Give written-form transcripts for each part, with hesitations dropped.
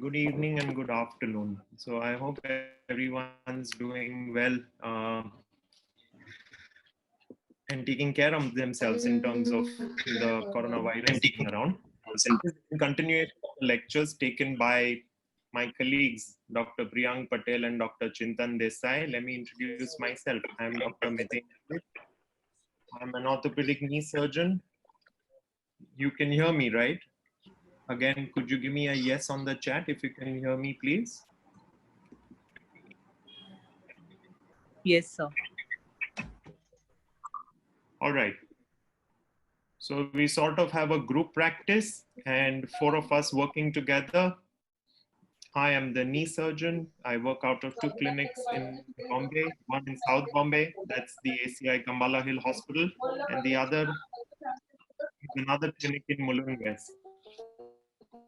good evening and good afternoon. So I hope everyone's doing well and taking care of themselves in terms of the coronavirus going around. In continuation of the lectures taken by my colleagues, Dr. Priyank Patel and Dr. Chintan Desai, let me introduce myself. I'm Dr. Miten. I'm an orthopedic knee surgeon. You can hear me, right? Again, could you give me a yes on the chat if you can hear me, please? Yes, sir. All right. So we sort of have a group practice and 4 of us working together. I am the knee surgeon. I work out of 2 clinics in Bombay, one in South Bombay, that's the ACI Kambala Hill Hospital, and the other is another clinic in Mulund West.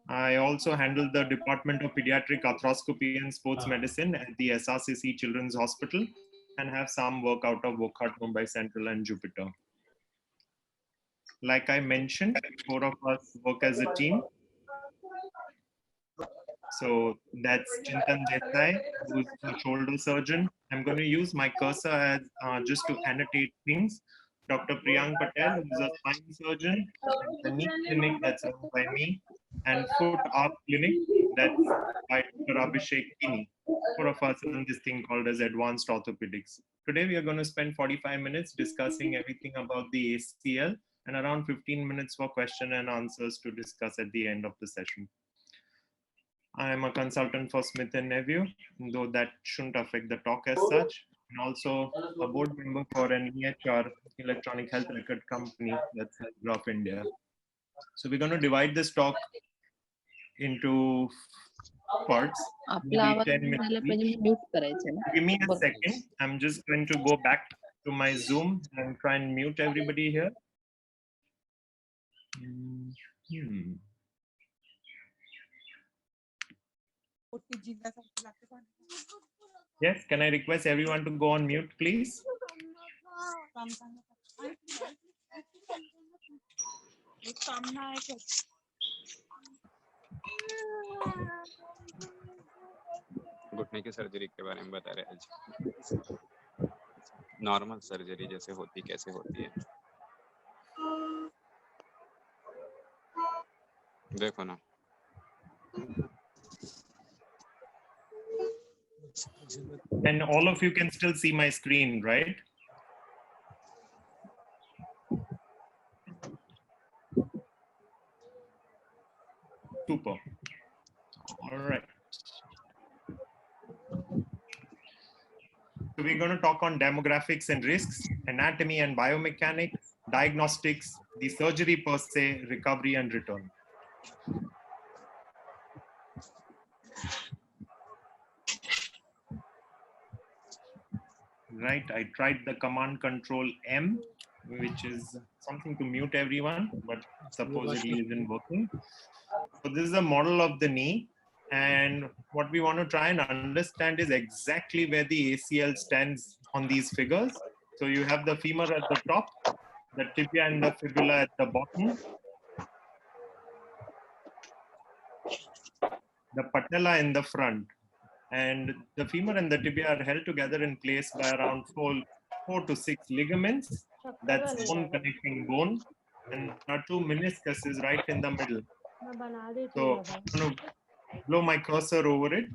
I also handle the Department of Pediatric Arthroscopy and Sports Medicine at the SRCC Children's Hospital and have some work out of Wockhardt, Mumbai Central and Jupiter. Like I mentioned, 4 of us work as a team. So that's Chintan Desai, who's a shoulder surgeon. I'm going to use my cursor as just to annotate things. Dr. Priyank Patel, who's a spine surgeon, the knee clinic that's run by me, and foot arch clinic that's by Dr. Abhishek Kini. 4 of us run this thing called as advanced orthopedics. Today we are going to spend 45 minutes discussing everything about the ACL and around 15 minutes for question and answers to discuss at the end of the session. I am a consultant for Smith & Nephew, though that shouldn't affect the talk as such, and also a board member for an EHR, Electronic Health Record Company, that's Health of India. So we're going to divide this talk into parts, maybe 10 minutes each. Give me a second. I'm just going to go back to my Zoom and try and mute everybody here. Yes, can I request everyone to go on mute, please? घुटने की surgery के बारे में बता रहे आज normal surgery जैसे होती कैसे होती है देखो ना And all of you can still see my screen, right? Super. All right. So we're going to talk on demographics and risks, anatomy and biomechanics, diagnostics, the surgery per se, recovery and return. Right, I tried the command control M, which is something to mute everyone, but supposedly isn't working. So this is a model of the knee. And what we want to try and understand is exactly where the ACL stands on these figures. So you have the femur at the top, the tibia and the fibula at the bottom, the patella in the front. And the femur and the tibia are held together in place by around 4 to 6 ligaments. That's bone connecting bone. And there are 2 meniscuses right in the middle. So I'm going to blow my cursor over it.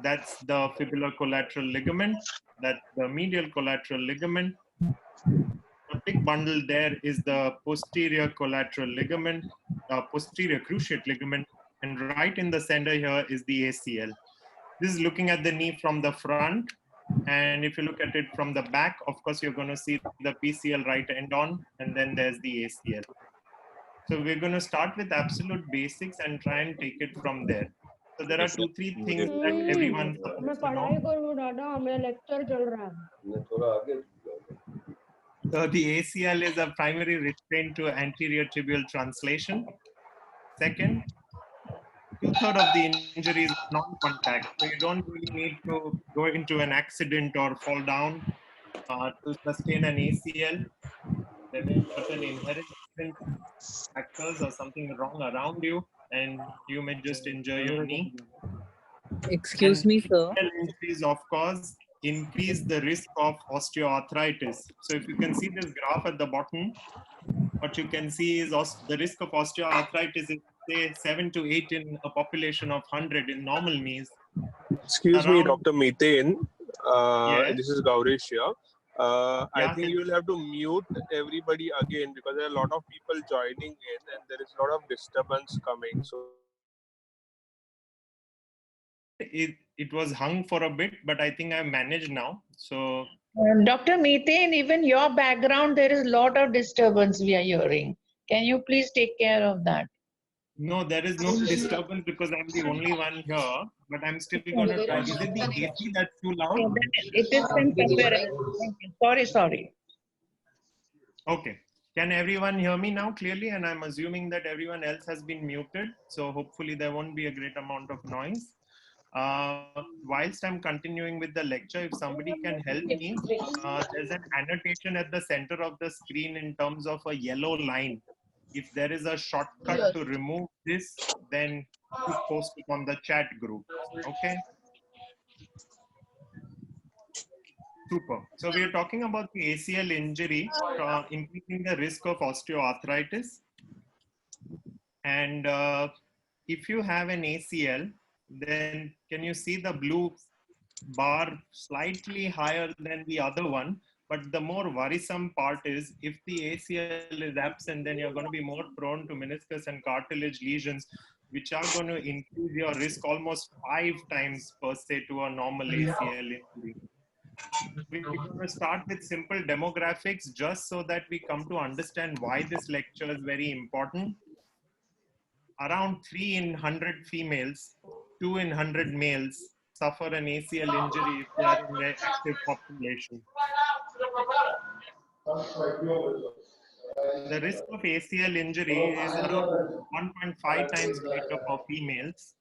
That's the fibular collateral ligament. That's the medial collateral ligament. The big bundle there is the posterior collateral ligament, posterior cruciate ligament. And right in the center here is the ACL. This is looking at the knee from the front. And if you look at it from the back, of course, you're going to see the PCL right end on, and then there's the ACL. So we're going to start with absolute basics and try and take it from there. So there are 2-3 things that everyone supposed to know. So the ACL is a primary restraint to anterior tibial translation. Second, 2/3 of the injury is non-contact. So you don't really need to go into an accident or fall down to sustain an ACL. There may be certain inherent factors or something wrong around you, and you may just injure your knee. Excuse And me, sir. ACL injuries, of course, increase the risk of osteoarthritis. So if you can see this graph at the bottom, what you can see is the risk of osteoarthritis is say 7 to 8 in a population of 100 in normal knees. Excuse me, Around, Dr. Miten. yes, This is Gaurish here. I yeah, think you will have to mute everybody again because there are a lot of people joining in and there is a lot of disturbance coming. So it was hung for a bit, but I think I've managed now. So Dr. Methane, even your background, there is a lot of disturbance we are hearing. Can you please take care of that? no, there is no disturbance because I'm the only one here, but I'm still going to try. Is it the AC that's too loud? No, it is from somewhere else. Thank you. Sorry. Okay. Can everyone hear me now clearly? And I'm assuming that everyone else has been muted. So hopefully there won't be a great amount of noise. Whilst I'm continuing with the lecture, if somebody can help me, there's an annotation at the center of the screen in terms of a yellow line. If there is a shortcut to remove this, then please post it on the chat group. Okay. Super. So we are talking about the ACL injury, increasing the risk of osteoarthritis. And if you have an ACL, then can you see the blue bar slightly higher than the other one? But the more worrisome part is if the ACL is absent, then you're going to be more prone to meniscus and cartilage lesions, which are going to increase your risk almost 5 times per se to a normal ACL injury. We're going to start with simple demographics just so that we come to understand why this lecture is very important. Around 3 in 100 females, 2 in 100 males suffer an ACL injury if they are in the active population. The risk of ACL injury is around 1.5 times greater for females.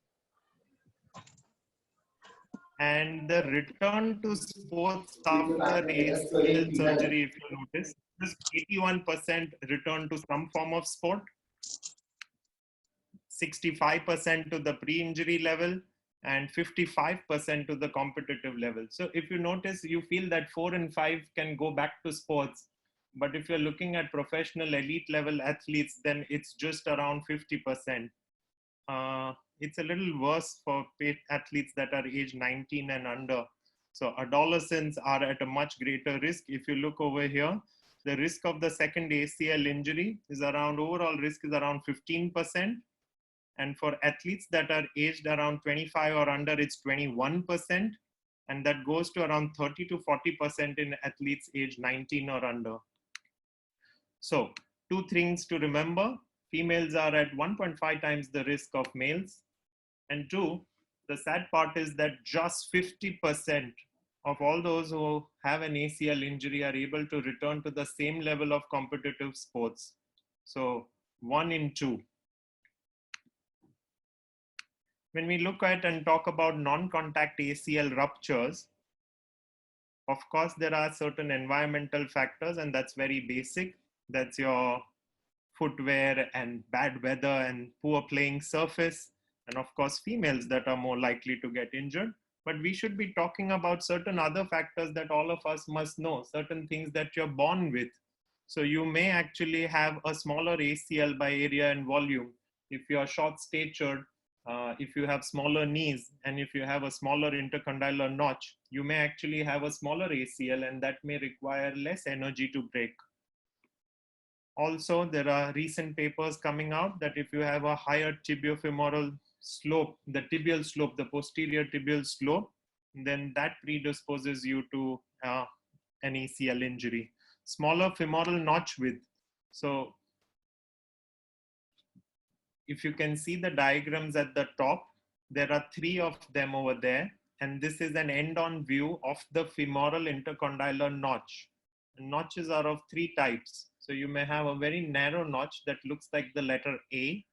And the return to sports after ACL surgery, if you notice, just 81% return to some form of sport, 65% to the pre-injury level, and 55% to the competitive level. So if you notice, you feel that 4 in 5 can go back to sports. But if you're looking at professional elite level athletes, then it's just around 50%. It's a little worse for athletes that are age 19 and under. So adolescents are at a much greater risk. If you look over here, the risk of the second ACL injury is around, overall risk is around 15%. And for athletes that are aged around 25 or under, it's 21%. And that goes to around 30 to 40% in athletes aged 19 or under. So 2 things to remember. Females are at 1.5 times the risk of males. And 2, the sad part is that just 50% of all those who have an ACL injury are able to return to the same level of competitive sports. So 1 in 2. When we look at and talk about non-contact ACL ruptures, of course, there are certain environmental factors, and that's very basic. That's your footwear and bad weather and poor playing surface. And of course, females that are more likely to get injured. But we should be talking about certain other factors that all of us must know, certain things that you're born with. So you may actually have a smaller ACL by area and volume. If you're short-statured, if you have smaller knees, and if you have a smaller intercondylar notch, you may actually have a smaller ACL, and that may require less energy to break. Also, there are recent papers coming out that if you have a higher tibiofemoral slope, the tibial slope, the posterior tibial slope, then that predisposes you to an ACL injury. Smaller femoral notch width. So if you can see the diagrams at the top, there are 3 of them over there. And this is an end-on view of the femoral intercondylar notch. And notches are of 3 types. So you may have a very narrow notch that looks like the letter A.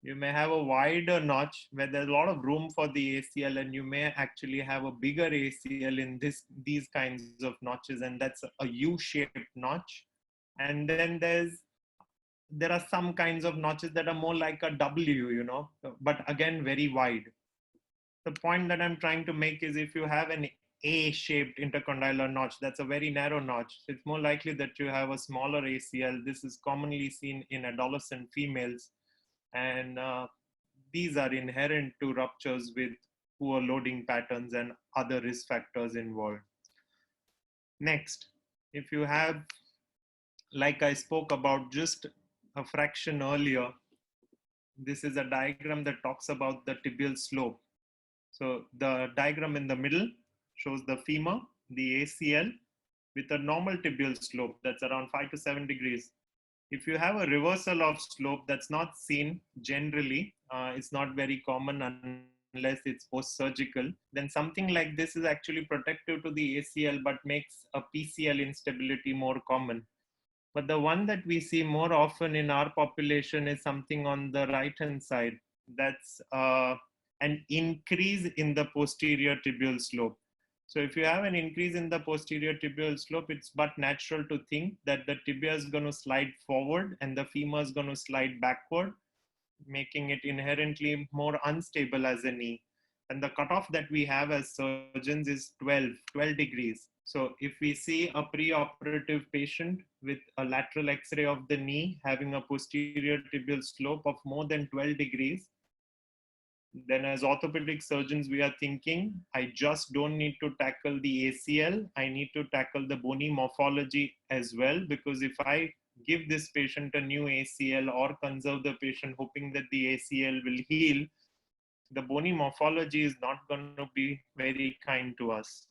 You may have a wider notch where there's a lot of room for the ACL, and you may actually have a bigger ACL in these kinds of notches, and that's a U-shaped notch. And then there are some kinds of notches that are more like a W, but again, very wide. The point that I'm trying to make is if you have an A-shaped intercondylar notch, that's a very narrow notch. It's more likely that you have a smaller ACL. This is commonly seen in adolescent females. And these are inherent to ruptures with poor loading patterns and other risk factors involved. Next, if you have, like I spoke about just a fraction earlier, this is a diagram that talks about the tibial slope. So the diagram in the middle shows the femur, the ACL, with a normal tibial slope that's around 5 to 7 degrees. If you have a reversal of slope that's not seen generally, it's not very common unless it's post-surgical, then something like this is actually protective to the ACL but makes a PCL instability more common. But the one that we see more often in our population is something on the right-hand side. That's an increase in the posterior tibial slope. So if you have an increase in the posterior tibial slope, it's but natural to think that the tibia is going to slide forward and the femur is going to slide backward, making it inherently more unstable as a knee. And the cutoff that we have as surgeons is 12 degrees. So if we see a preoperative patient with a lateral X-ray of the knee having a posterior tibial slope of more than 12 degrees, then as orthopedic surgeons, we are thinking, I just don't need to tackle the ACL. I need to tackle the bony morphology as well, because if I give this patient a new ACL or conserve the patient hoping that the ACL will heal, the bony morphology is not going to be very kind to us.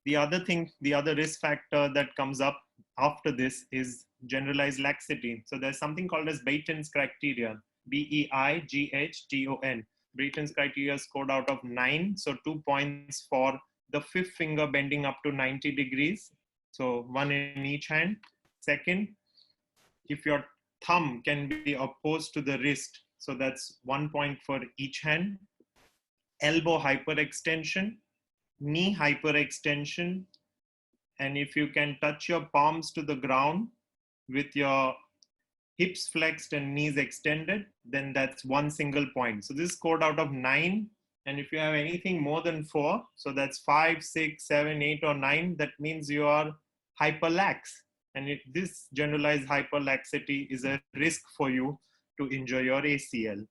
The other thing, the other risk factor that comes up after this is generalized laxity. So there's something called as Beighton's criteria, B-E-I-G-H-T-O-N. Beighton's criteria scored out of 9. So 2 points for the fifth finger bending up to 90 degrees. So 1 in each hand. Second, if your thumb can be opposed to the wrist, so that's 1 point for each hand. Elbow hyperextension, knee hyperextension, and if you can touch your palms to the ground with your hips flexed and knees extended, then that's 1 single point. So this is scored out of 9. And if you have anything more than 4, so that's 5, 6, 7, 8, or 9, that means you are hyperlax. And this generalized hyperlaxity is a risk for you to injure your ACL.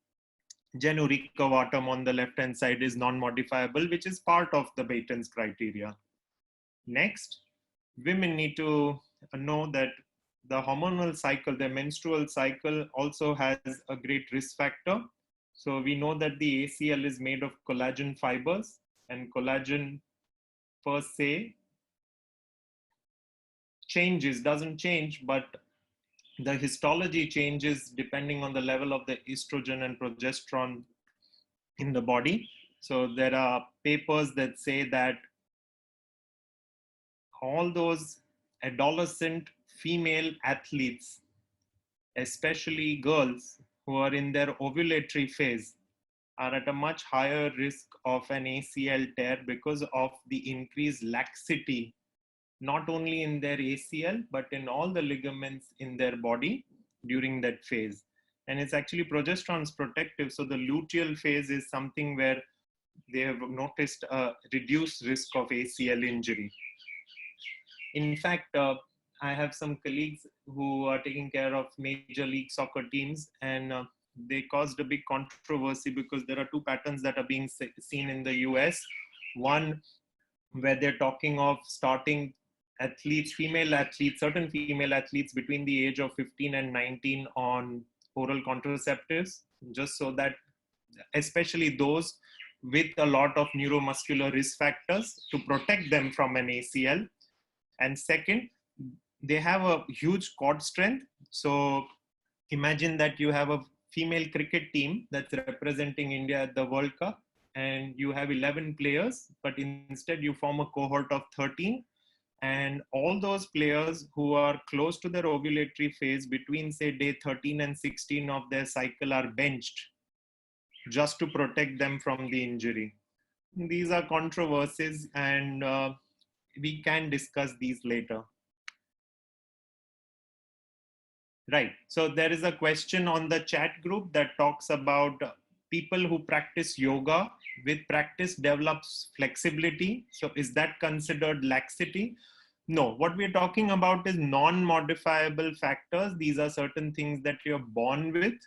Genu recurvatum on the left-hand side is non-modifiable, which is part of the Beighton's criteria. Next, women need to know that the hormonal cycle, the menstrual cycle also has a great risk factor. So we know that the ACL is made of collagen fibers, and collagen per se doesn't change, but the histology changes depending on the level of the estrogen and progesterone in the body. So there are papers that say that all those adolescent female athletes, especially girls who are in their ovulatory phase, are at a much higher risk of an ACL tear because of the increased laxity, not only in their ACL, but in all the ligaments in their body during that phase. And it's actually progesterone's protective. So the luteal phase is something where they have noticed a reduced risk of ACL injury. In fact, I have some colleagues who are taking care of Major League Soccer teams, and they caused a big controversy because there are 2 patterns that are being seen in the US. One, where they're talking of starting athletes, certain female athletes between the age of 15 and 19 on oral contraceptives, just so that, especially those with a lot of neuromuscular risk factors, to protect them from an ACL. And second, they have a huge cord strength. So imagine that you have a female cricket team that's representing India at the World Cup, and you have 11 players, but instead you form a cohort of 13. And all those players who are close to their ovulatory phase between, say, day 13 and 16 of their cycle are benched just to protect them from the injury. These are controversies, and we can discuss these later. Right. So there is a question on the chat group that talks about people who practice yoga with practice develops flexibility. So is that considered laxity? No, what we're talking about is non-modifiable factors. These are certain things that you're born with.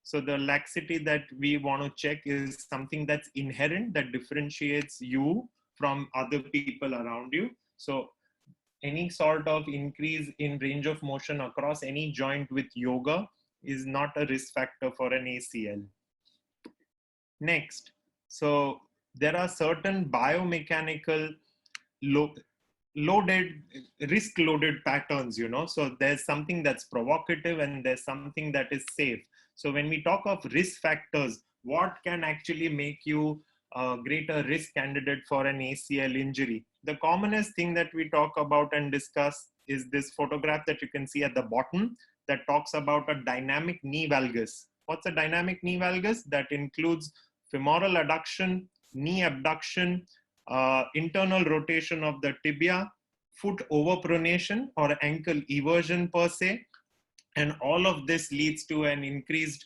So the laxity that we want to check is something that's inherent, that differentiates you from other people around you. So any sort of increase in range of motion across any joint with yoga is not a risk factor for an ACL. Next, so there are certain biomechanical risk loaded patterns, so there's something that's provocative and there's something that is safe. So when we talk of risk factors, what can actually make you a greater risk candidate for an ACL injury? The commonest thing that we talk about and discuss is this photograph that you can see at the bottom that talks about a dynamic knee valgus. What's a dynamic knee valgus? That includes femoral adduction, knee abduction, internal rotation of the tibia, foot overpronation or ankle eversion per se. And all of this leads to an increased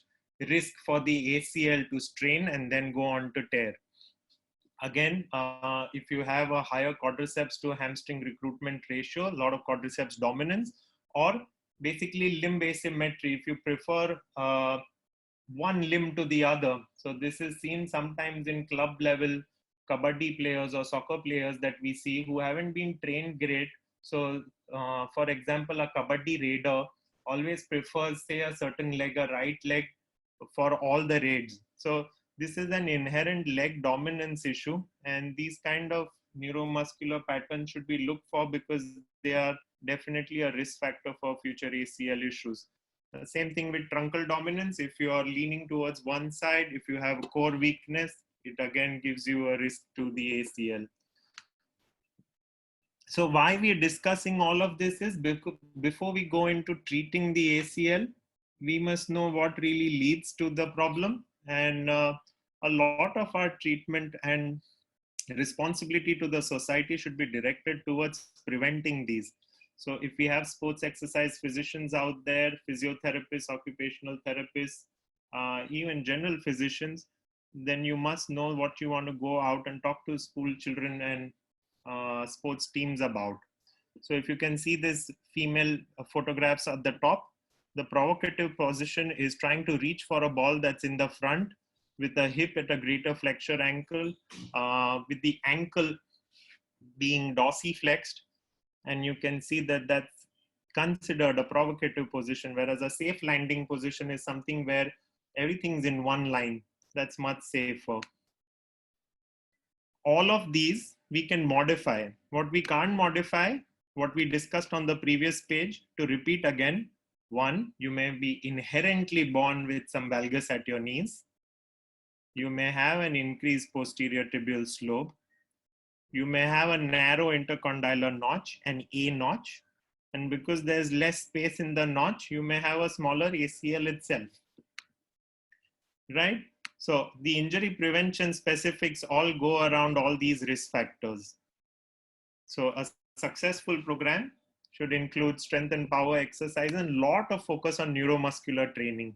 risk for the ACL to strain and then go on to tear. Again, if you have a higher quadriceps to hamstring recruitment ratio, a lot of quadriceps dominance, or basically limb asymmetry, if you prefer one limb to the other. So this is seen sometimes in club level kabaddi players or soccer players that we see who haven't been trained great. So for example, a kabaddi raider always prefers, say, a certain leg, a right leg for all the raids. So this is an inherent leg dominance issue, and these kind of neuromuscular patterns should be looked for because they are definitely a risk factor for future ACL issues. Same thing with truncal dominance. If you are leaning towards one side, if you have core weakness, it again gives you a risk to the ACL. So why we're discussing all of this is because before we go into treating the ACL, we must know what really leads to the problem. And a lot of our treatment and responsibility to the society should be directed towards preventing these. So if we have sports exercise physicians out there, physiotherapists, occupational therapists, even general physicians, then you must know what you want to go out and talk to school children and sports teams about. So if you can see this female photographs at the top, the provocative position is trying to reach for a ball that's in the front with the hip at a greater flexure ankle, with the ankle being dorsiflexed. And you can see that that's considered a provocative position, whereas a safe landing position is something where everything's in one line. That's much safer. All of these we can modify. What we can't modify, what we discussed on the previous page, to repeat again: one, you may be inherently born with some valgus at your knees. You may have an increased posterior tibial slope. You may have a narrow intercondylar notch, an A notch. And because there's less space in the notch, you may have a smaller ACL itself. Right? So the injury prevention specifics all go around all these risk factors. So a successful program should include strength and power exercise and lot of focus on neuromuscular training.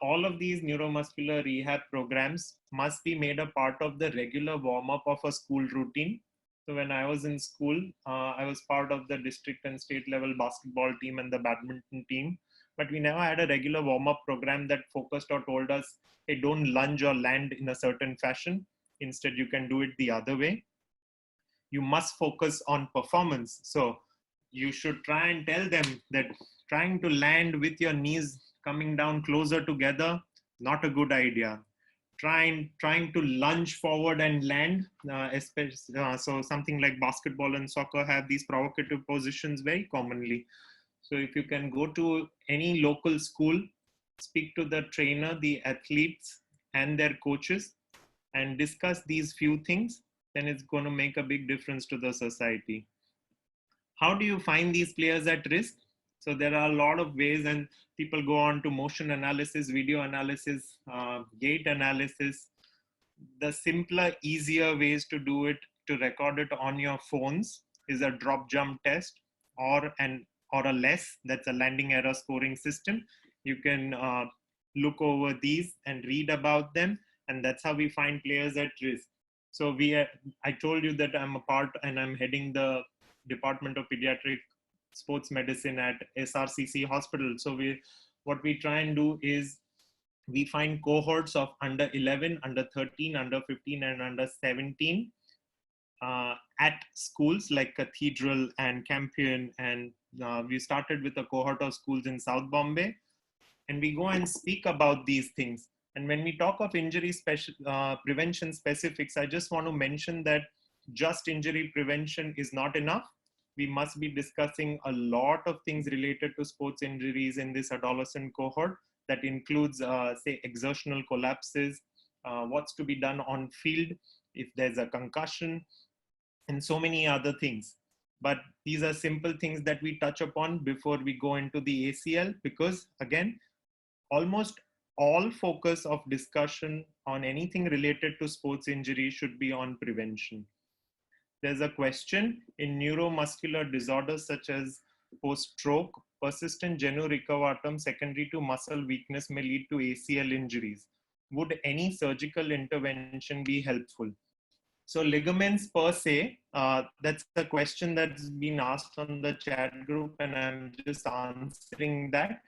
All of these neuromuscular rehab programs must be made a part of the regular warm-up of a school routine. So when I was in school, I was part of the district and state level basketball team and the badminton team, but we never had a regular warm-up program that focused or told us, hey, don't lunge or land in a certain fashion. Instead, you can do it the other way. You must focus on performance. So you should try and tell them that trying to land with your knees coming down closer together, not a good idea. Trying to lunge forward and land, so something like basketball and soccer have these provocative positions very commonly. So if you can go to any local school, speak to the trainer, the athletes and their coaches and discuss these few things, then it's going to make a big difference to the society. How do you find these players at risk? So there are a lot of ways, and people go on to motion analysis, video analysis, gait analysis. The simpler, easier ways to do it, to record it on your phones, is a drop jump test or a LESS, that's a landing error scoring system. You can look over these and read about them. And that's how we find players at risk. So I told you that I'm a part and I'm heading the Department of Pediatric Sports Medicine at SRCC Hospital. So what we try and do is we find cohorts of under 11, under 13, under 15, and under 17 at schools like Cathedral and Campion. And we started with a cohort of schools in South Bombay. And we go and speak about these things. And when we talk of injury prevention specifics, I just want to mention that just injury prevention is not enough. We must be discussing a lot of things related to sports injuries in this adolescent cohort. That includes, say, exertional collapses, what's to be done on field if there's a concussion, and so many other things. But these are simple things that we touch upon before we go into the ACL, because again, almost all focus of discussion on anything related to sports injury should be on prevention. There's a question: in neuromuscular disorders such as post-stroke, persistent genu recurvatum secondary to muscle weakness may lead to ACL injuries. Would any surgical intervention be helpful? So ligaments per se, that's the question that's been asked on the chat group, and I'm just answering that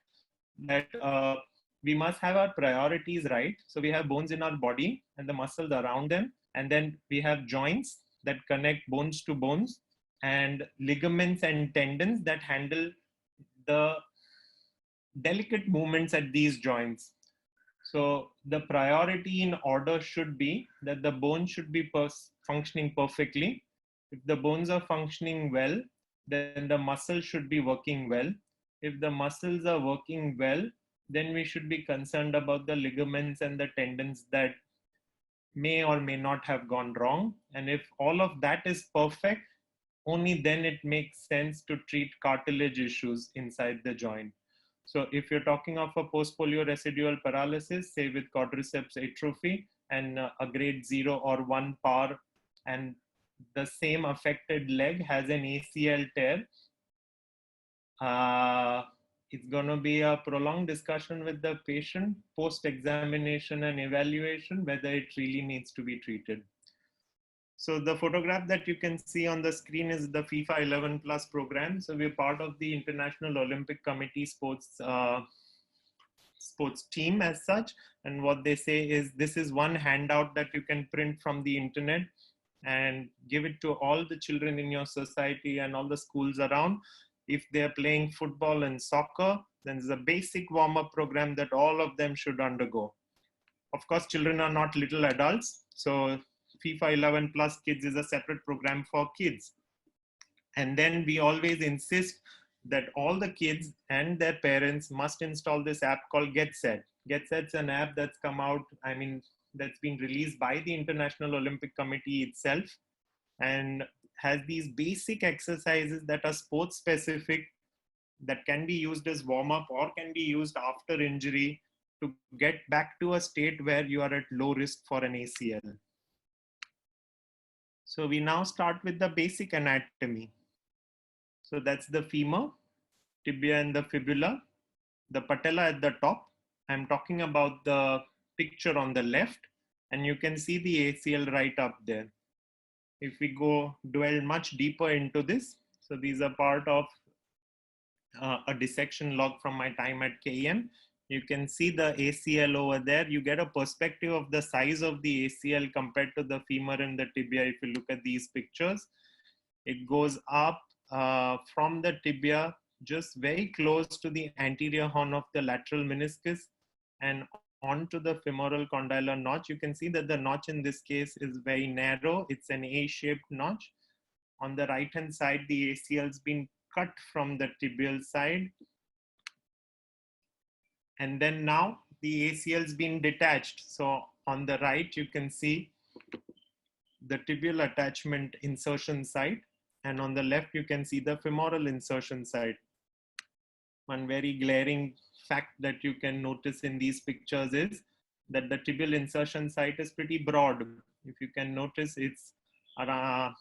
we must have our priorities right. So we have bones in our body and the muscles around them, and then we have joints that connect bones to bones, and ligaments and tendons that handle the delicate movements at these joints. So the priority in order should be that the bone should be functioning perfectly. If the bones are functioning well, then the muscle should be working well. If the muscles are working well, then we should be concerned about the ligaments and the tendons that may or may not have gone wrong. And if all of that is perfect, only then it makes sense to treat cartilage issues inside the joint. So if you're talking of a post-polio residual paralysis, say with quadriceps atrophy and a grade 0 or 1 PAR, and the same affected leg has an ACL tear, it's going to be a prolonged discussion with the patient post-examination and evaluation whether it really needs to be treated. So the photograph that you can see on the screen is the FIFA 11 Plus program. So we're part of the International Olympic Committee sports team as such. And what they say is this is one handout that you can print from the internet and give it to all the children in your society and all the schools around. If they're playing football and soccer, then there's a basic warm-up program that all of them should undergo. Of course, children are not little adults. So FIFA 11 Plus Kids is a separate program for kids. And then we always insist that all the kids and their parents must install this app called GetSet. GetSet's an app that's come out, that's been released by the International Olympic Committee itself, and has these basic exercises that are sports specific, that can be used as warm-up or can be used after injury to get back to a state where you are at low risk for an ACL. So we now start with the basic anatomy. So that's the femur, tibia and the fibula, the patella at the top. I'm talking about the picture on the left, and you can see the ACL right up there. If we dwell much deeper into this, so these are part of a dissection log from my time at KEM. You can see the ACL over there. You get a perspective of the size of the ACL compared to the femur and the tibia. If you look at these pictures, it goes up from the tibia, just very close to the anterior horn of the lateral meniscus and onto the femoral condylar notch. You can see that the notch in this case is very narrow. It's an A-shaped notch. On the right-hand side, the ACL has been cut from the tibial side. And then now the ACL has been detached. So on the right, you can see the tibial attachment insertion site. And on the left, you can see the femoral insertion site. One very glaring fact that you can notice in these pictures is that the tibial insertion site is pretty broad. If you can notice, it's around,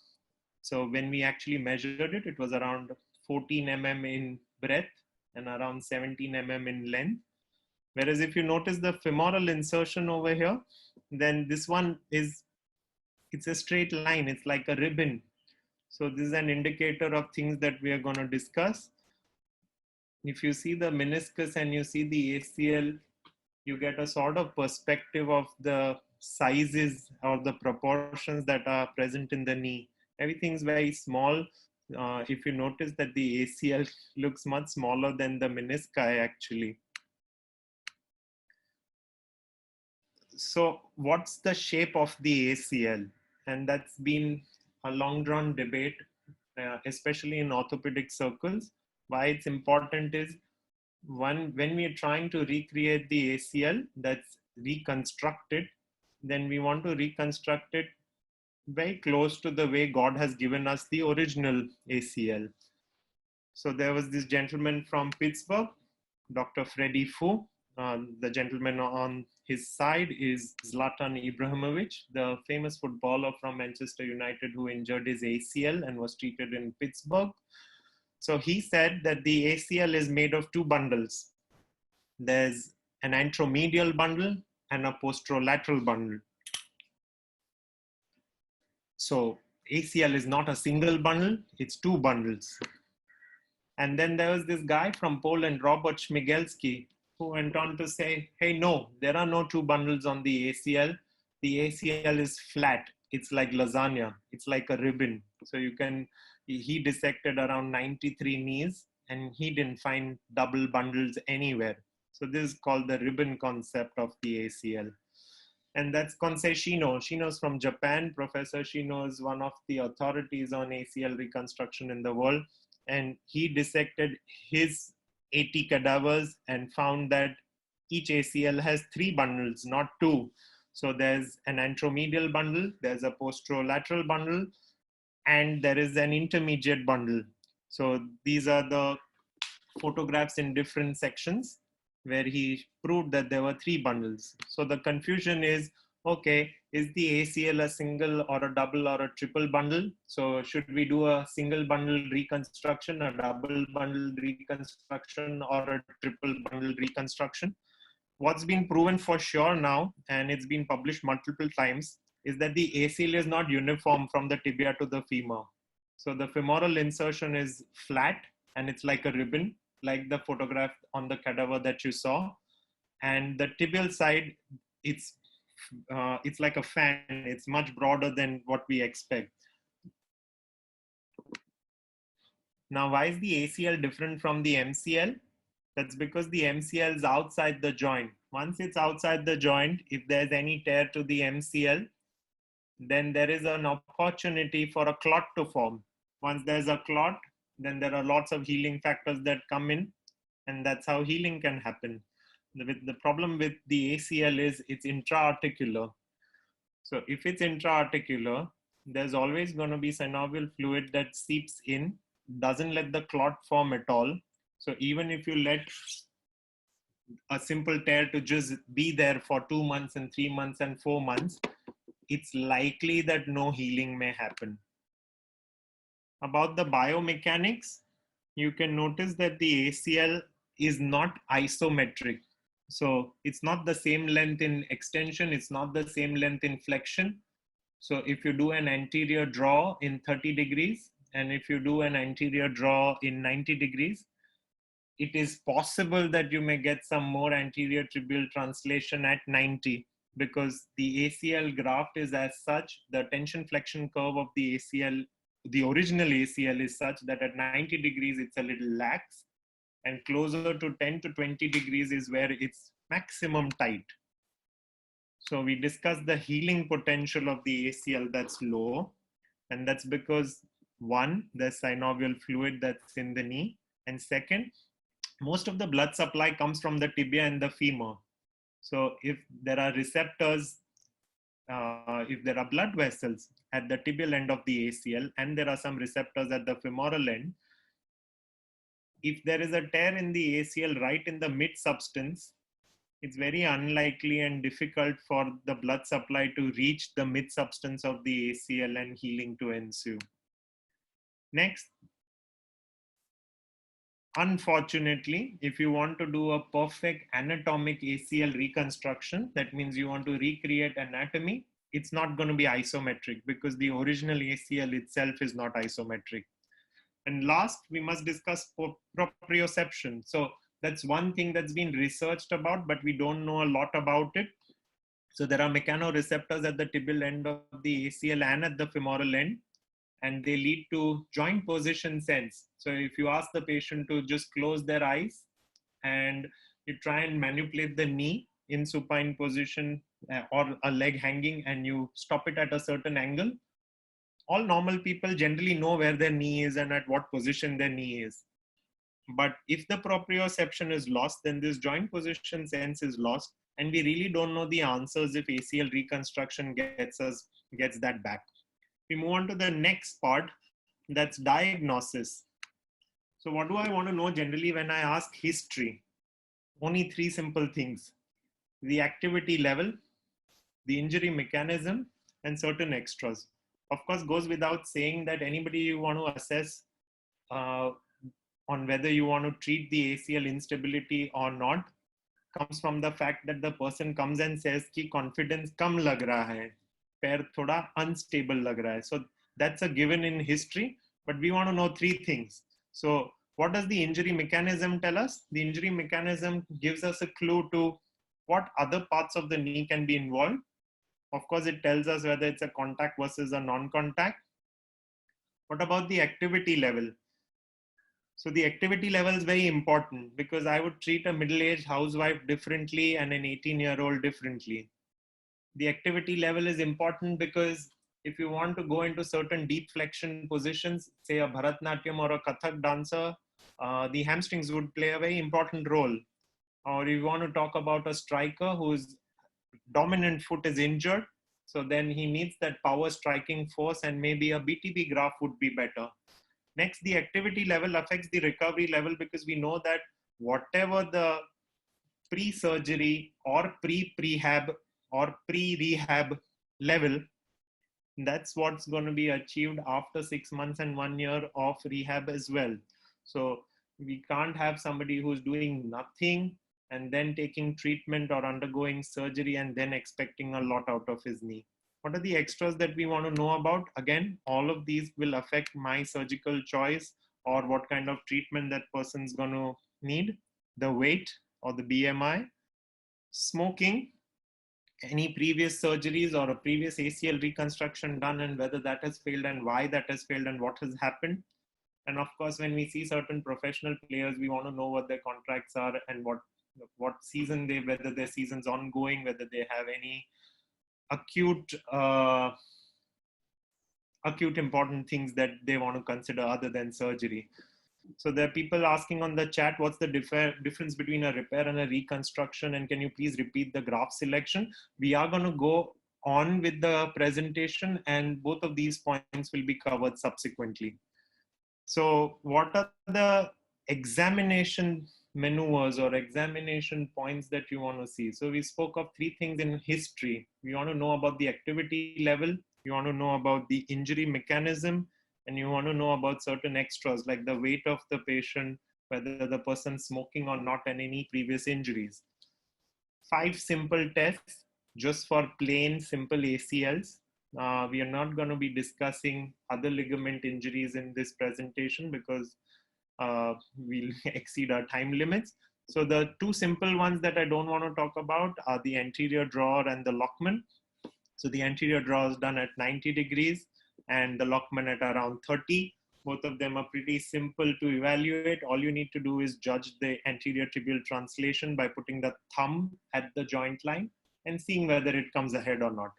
so when we actually measured it, it was around 14 mm in breadth and around 17 mm in length, Whereas if you notice the femoral insertion over here, then this one is, it's a straight line. It's like a ribbon. So this is an indicator of things that we are going to discuss. If you see the meniscus and you see the ACL, you get a sort of perspective of the sizes or the proportions that are present in the knee. Everything's very small. If you notice that the ACL looks much smaller than the menisci actually. So what's the shape of the ACL? And that's been a long drawn debate, especially in orthopedic circles. Why it's important is, one, when we are trying to recreate the ACL that's reconstructed, then we want to reconstruct it very close to the way God has given us the original ACL. So there was this gentleman from Pittsburgh, Dr. Freddie Fu. The gentleman on his side is Zlatan Ibrahimovic, the famous footballer from Manchester United who injured his ACL and was treated in Pittsburgh. So he said that the ACL is made of two bundles. There's an anteromedial bundle and a posterolateral bundle. So ACL is not a single bundle, it's two bundles. And then there was this guy from Poland, Robert Śmigielski, who went on to say, hey, no, there are no two bundles on the ACL. The ACL is flat. It's like lasagna. It's like a ribbon. So you can, he dissected around 93 knees and he didn't find double bundles anywhere. So this is called the ribbon concept of the ACL. And that's Konsei Shino. Shino's from Japan. Professor Shino is one of the authorities on ACL reconstruction in the world. And he dissected his 80 cadavers and found that each ACL has three bundles, not two. So there's an anteromedial bundle, there's a posterolateral bundle, and there is an intermediate bundle. So these are the photographs in different sections where he proved that there were three bundles. So the confusion is, okay, is the ACL a single or a double or a triple bundle? So should we do a single bundle reconstruction, a double bundle reconstruction, or a triple bundle reconstruction? What's been proven for sure now, and it's been published multiple times, is that the ACL is not uniform from the tibia to the femur. So the femoral insertion is flat and it's like a ribbon, like the photograph on the cadaver that you saw. And the tibial side, it's like a fan. It's much broader than what we expect. Now, why is the ACL different from the MCL? That's because the MCL is outside the joint. Once it's outside the joint, if there's any tear to the MCL, then there is an opportunity for a clot to form. Once there's a clot, then there are lots of healing factors that come in, and that's how healing can happen. The problem with the ACL is it's intra-articular. So if it's intra-articular, there's always going to be synovial fluid that seeps in, doesn't let the clot form at all. So even if you let a simple tear to just be there for 2 months and 3 months and 4 months, it's likely that no healing may happen. About the biomechanics, you can notice that the ACL is not isometric. So it's not the same length in extension, it's not the same length in flexion. So if you do an anterior draw in 30 degrees, and if you do an anterior draw in 90 degrees, it is possible that you may get some more anterior tibial translation at 90, because the ACL graft is as such, the tension flexion curve of the ACL, the original ACL is such that at 90 degrees it's a little lax, and closer to 10 to 20 degrees is where it's maximum tight. So we discussed the healing potential of the ACL that's low, and that's because one, there's synovial fluid that's in the knee, and second, most of the blood supply comes from the tibia and the femur. So if there are receptors, if there are blood vessels at the tibial end of the ACL, and there are some receptors at the femoral end, if there is a tear in the ACL right in the mid substance, it's very unlikely and difficult for the blood supply to reach the mid substance of the ACL and healing to ensue. Next, Unfortunately, if you want to do a perfect anatomic ACL reconstruction, that means you want to recreate anatomy, it's not going to be isometric because the original ACL itself is not isometric. And last, we must discuss proprioception. So that's one thing that's been researched about, but we don't know a lot about it. So there are mechanoreceptors at the tibial end of the ACL and at the femoral end, and they lead to joint position sense. So if you ask the patient to just close their eyes and you try and manipulate the knee in supine position or a leg hanging and you stop it at a certain angle, all normal people generally know where their knee is and at what position their knee is. But if the proprioception is lost, then this joint position sense is lost, and we really don't know the answers if ACL reconstruction gets that back. We move on to the next part, that's diagnosis. So what do I want to know generally when I ask history? Only three simple things: the activity level, the injury mechanism, and certain extras. Of course, goes without saying that anybody you want to assess on whether you want to treat the ACL instability or not comes from the fact that the person comes and says कि confidence कम लग रहा है, पैर थोड़ा unstable लग रहा है. So that's a given in history, but we want to know three things. So what does the injury mechanism tell us? The injury mechanism gives us a clue to what other parts of the knee can be involved. Of course, it tells us whether it's a contact versus a non-contact. What about the activity level? So the activity level is very important because I would treat a middle-aged housewife differently and an 18-year-old differently. The activity level is important because if you want to go into certain deep flexion positions, say a Bharatnatyam or a Kathak dancer, the hamstrings would play a very important role. Or if you want to talk about a striker whose dominant foot is injured, so then he needs that power striking force, and maybe a BTP graph would be better. Next, the activity level affects the recovery level because we know that whatever the pre-surgery or pre-prehab or pre-rehab level, that's what's going to be achieved after 6 months and 1 year of rehab as well. So we can't have somebody who's doing nothing and then taking treatment or undergoing surgery and then expecting a lot out of his knee. What are the extras that we want to know about? Again, all of these will affect my surgical choice or what kind of treatment that person's going to need. The weight or the BMI, smoking, any previous surgeries or a previous ACL reconstruction done and whether that has failed and why that has failed and what has happened. And of course, when we see certain professional players, we want to know what their contracts are and what season whether their season's ongoing, whether they have any acute important things that they want to consider other than surgery. So there are people asking on the chat, what's the difference between a repair and a reconstruction? And can you please repeat the graph selection? We are going to go on with the presentation and both of these points will be covered subsequently. So what are the examination maneuvers or examination points that you want to see? So we spoke of three things in history. We want to know about the activity level. You want to know about the injury mechanism, and you want to know about certain extras like the weight of the patient, whether the person smoking or not, and any previous injuries. 5 simple tests just for plain simple ACLs. We are not going to be discussing other ligament injuries in this presentation because we'll exceed our time limits. So the 2 simple ones that I don't want to talk about are the anterior drawer and the Lockman. So the anterior drawer is done at 90 degrees and the Lockman at around 30. Both of them are pretty simple to evaluate. All you need to do is judge the anterior tibial translation by putting the thumb at the joint line and seeing whether it comes ahead or not.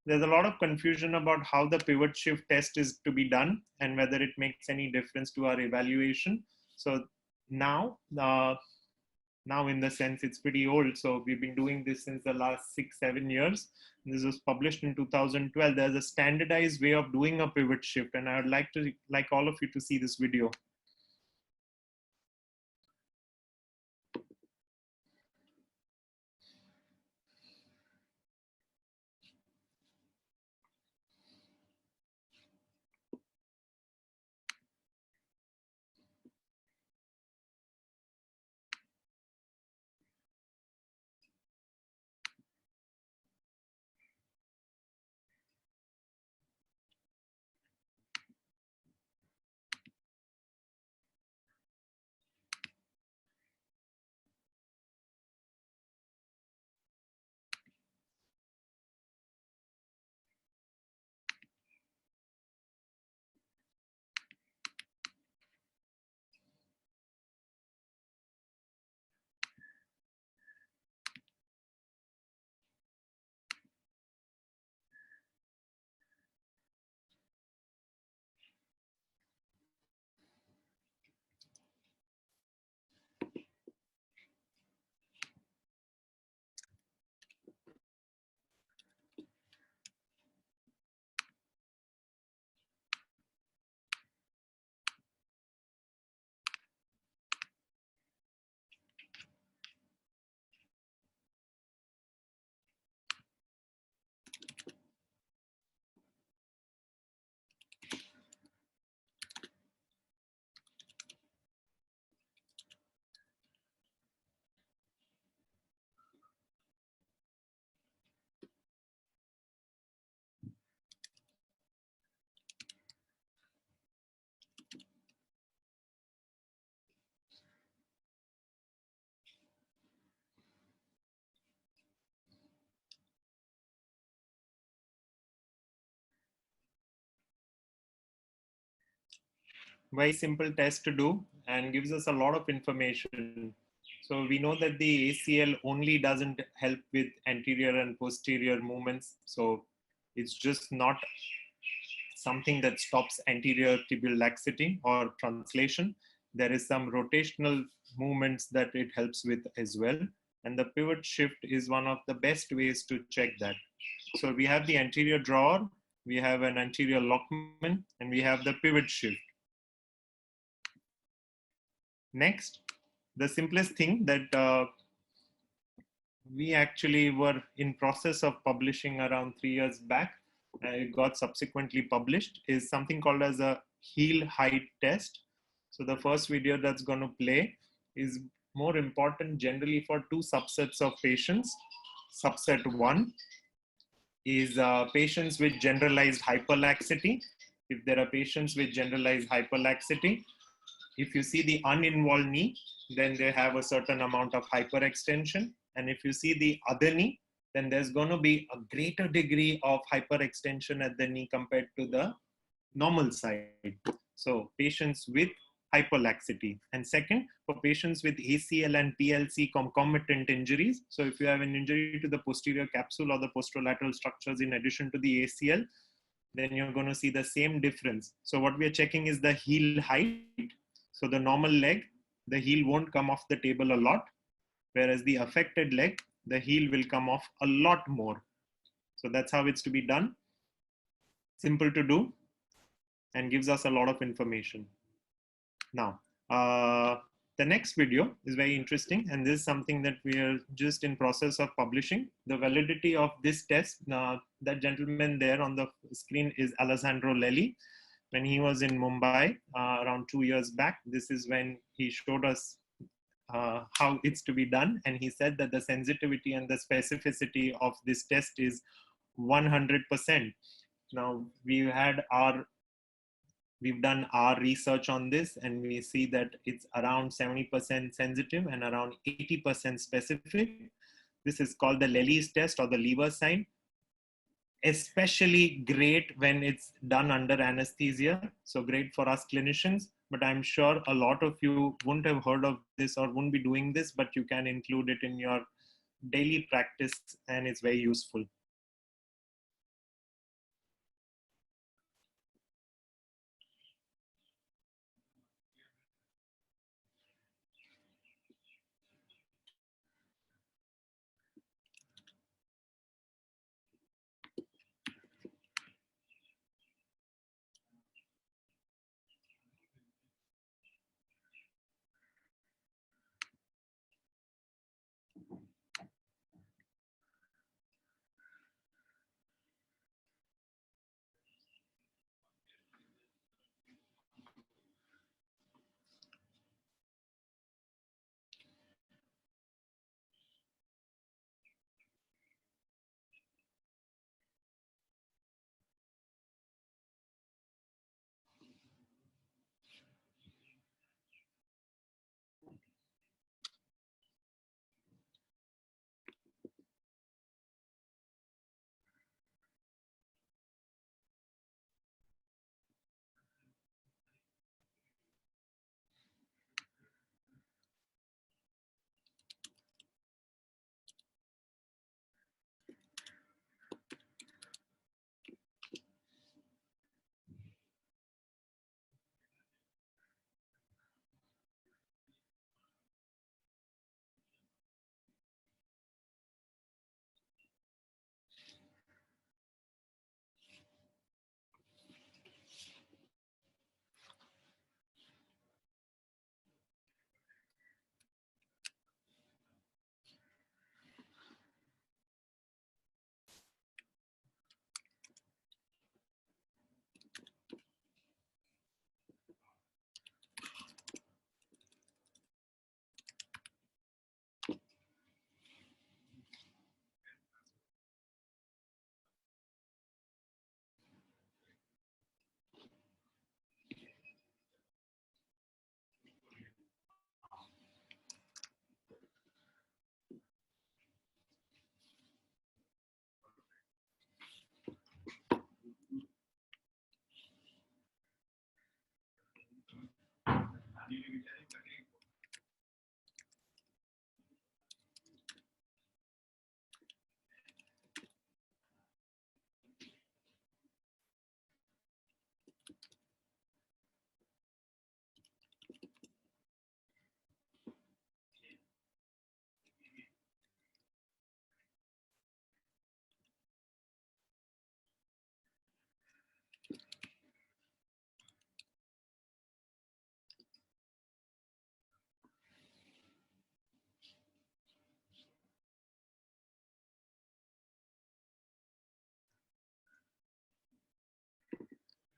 There's a lot of confusion about how the pivot shift test is to be done and whether it makes any difference to our evaluation. So now in the sense it's pretty old. So we've been doing this since the last 6-7 years. This was published in 2012. There's a standardized way of doing a pivot shift. And I would like all of you to see this video. Very simple test to do and gives us a lot of information. So we know that the ACL only doesn't help with anterior and posterior movements. So it's just not something that stops anterior tibial laxity or translation. There is some rotational movements that it helps with as well. And the pivot shift is one of the best ways to check that. So we have the anterior drawer, we have an anterior lockman, and we have the pivot shift. Next, the simplest thing that we actually were in process of publishing around 3 years back, it got subsequently published, is something called as a heel height test. So the first video that's going to play is more important generally for two subsets of patients. Subset 1 is patients with generalized hyperlaxity. If there are patients with generalized hyperlaxity, if you see the uninvolved knee, then they have a certain amount of hyperextension. And if you see the other knee, then there's going to be a greater degree of hyperextension at the knee compared to the normal side. So patients with hyperlaxity. And second, for patients with ACL and PLC concomitant injuries. So if you have an injury to the posterior capsule or the posterolateral structures in addition to the ACL, then you're going to see the same difference. So what we are checking is the heel height. So the normal leg, the heel won't come off the table a lot, whereas the affected leg, the heel will come off a lot more. So that's how it's to be done. Simple to do and gives us a lot of information. Now, the next video is very interesting, and this is something that we are just in process of publishing. The validity of this test, that gentleman there on the screen is Alessandro Lelli. When he was in Mumbai around 2 years back, this is when he showed us how it's to be done. And he said that the sensitivity and the specificity of this test is 100%. Now, we've done our research on this, and we see that it's around 70% sensitive and around 80% specific. This is called the Lelli's test or the lever sign. Especially great when it's done under anesthesia. So great for us clinicians, but I'm sure a lot of you wouldn't have heard of this or wouldn't be doing this, but you can include it in your daily practice and it's very useful.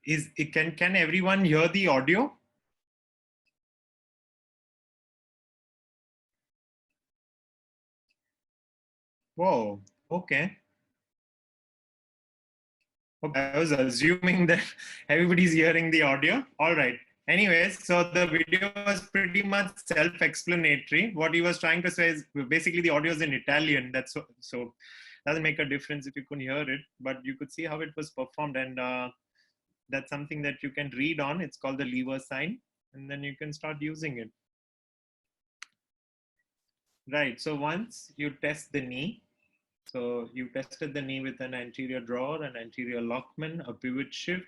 Can everyone hear the audio? Whoa, okay. Okay, I was assuming that everybody's hearing the audio. All right. Anyways, so the video was pretty much self-explanatory. What he was trying to say is basically the audio is in Italian. That's so doesn't make a difference if you couldn't hear it, but you could see how it was performed, and that's something that you can read on. It's called the lever sign, and then you can start using it. Right. So once you test the knee, so you tested the knee with an anterior drawer, an anterior lockman, a pivot shift,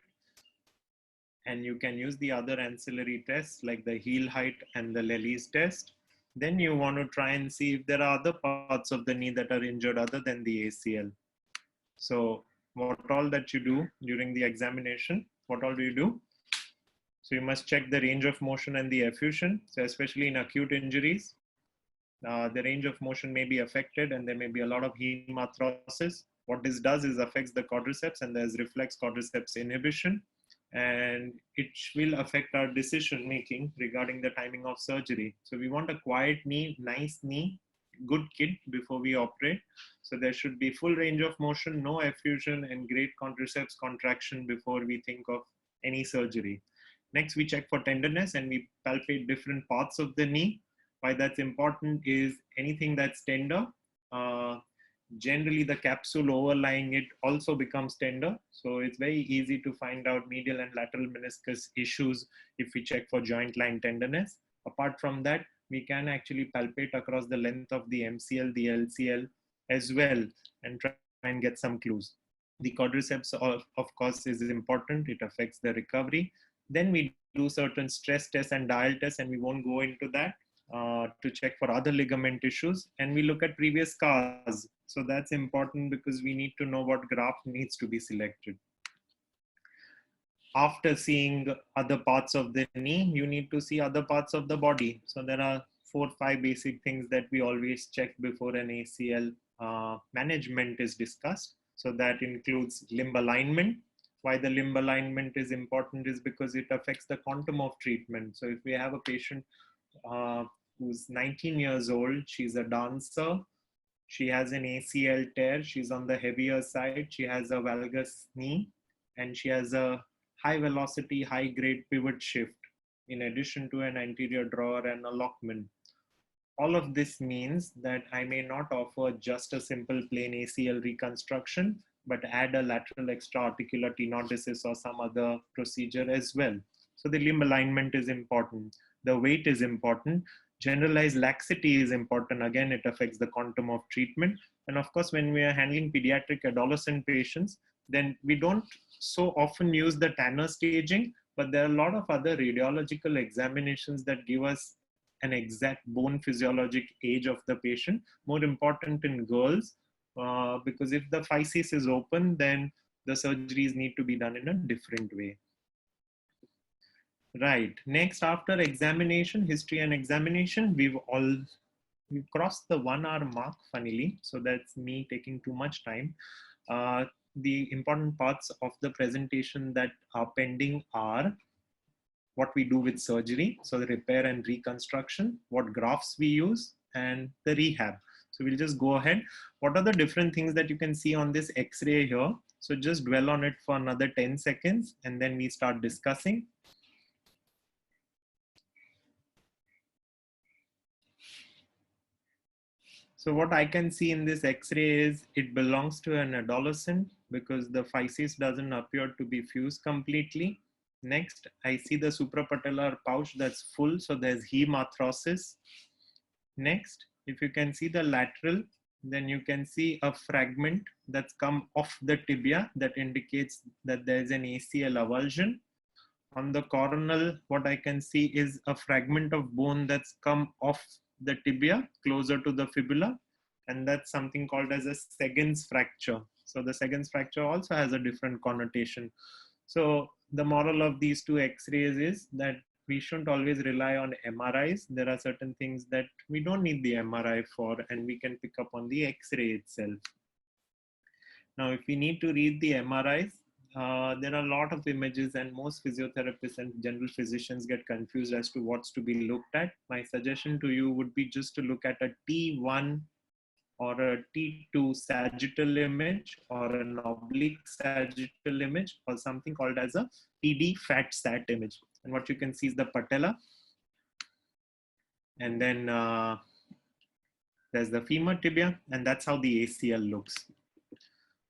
and you can use the other ancillary tests like the heel height and the Lely's test. Then you want to try and see if there are other parts of the knee that are injured other than the ACL. So what all that you do during the examination, what all do you do? So you must check the range of motion and the effusion. So especially in acute injuries, the range of motion may be affected and there may be a lot of hemarthrosis. What this does is affects the quadriceps and there's reflex quadriceps inhibition, and it will affect our decision making regarding the timing of surgery. So we want a quiet knee, nice knee, good kid before we operate. So there should be full range of motion, no effusion, and great quadriceps contraction before we think of any surgery. Next, we check for tenderness and we palpate different parts of the knee. Why that's important is anything that's tender, generally the capsule overlying it also becomes tender. So it's very easy to find out medial and lateral meniscus issues if we check for joint line tenderness. Apart from that, we can actually palpate across the length of the MCL, the LCL as well, and try and get some clues. The quadriceps, of course, is important. It affects the recovery. Then we do certain stress tests and dial tests, and we won't go into that. To check for other ligament issues, and we look at previous scars. So that's important because we need to know what graft needs to be selected. After seeing other parts of the knee, you need to see other parts of the body. So there are 4 or 5 basic things that we always check before an ACL management is discussed. So that includes limb alignment. Why the limb alignment is important is because it affects the quantum of treatment. So if we have a patient who's 19 years old, she's a dancer, she has an ACL tear, she's on the heavier side, she has a valgus knee, and she has a high velocity, high grade pivot shift, in addition to an anterior drawer and a lockman. All of this means that I may not offer just a simple plain ACL reconstruction, but add a lateral extra-articular tenodesis or some other procedure as well. So the limb alignment is important. The weight is important. Generalized laxity is important. Again, it affects the quantum of treatment. And of course, when we are handling pediatric adolescent patients, then we don't so often use the Tanner staging, but there are a lot of other radiological examinations that give us an exact bone physiologic age of the patient. More important in girls, because if the physis is open, then the surgeries need to be done in a different way. Right. Next, after examination, history and examination, we've crossed the 1 hour mark, funnily. So that's me taking too much time. The important parts of the presentation that are pending are what we do with surgery, so the repair and reconstruction, what grafts we use, and the rehab. So we'll just go ahead. What are the different things that you can see on this X-ray here? So just dwell on it for another 10 seconds, and then we start discussing. So what I can see in this X-ray is it belongs to an adolescent because the physis doesn't appear to be fused completely. Next, I see the suprapatellar pouch that's full, so there's hemarthrosis. Next, if you can see the lateral, then you can see a fragment that's come off the tibia that indicates that there's an ACL avulsion. On the coronal, what I can see is a fragment of bone that's come off the tibia closer to the fibula, and that's something called as a Segan's fracture. So the Segan's fracture also has a different connotation. So the moral of these two X-rays is that we shouldn't always rely on MRIs. There are certain things that we don't need the MRI for, and we can pick up on the X-ray itself. Now, if we need to read the MRIs, there are a lot of images, and most physiotherapists and general physicians get confused as to what's to be looked at. My suggestion to you would be just to look at a T1 or a T2 sagittal image or an oblique sagittal image or something called as a TD fat sat image. And what you can see is the patella. And then there's the femur tibia, and that's how the ACL looks.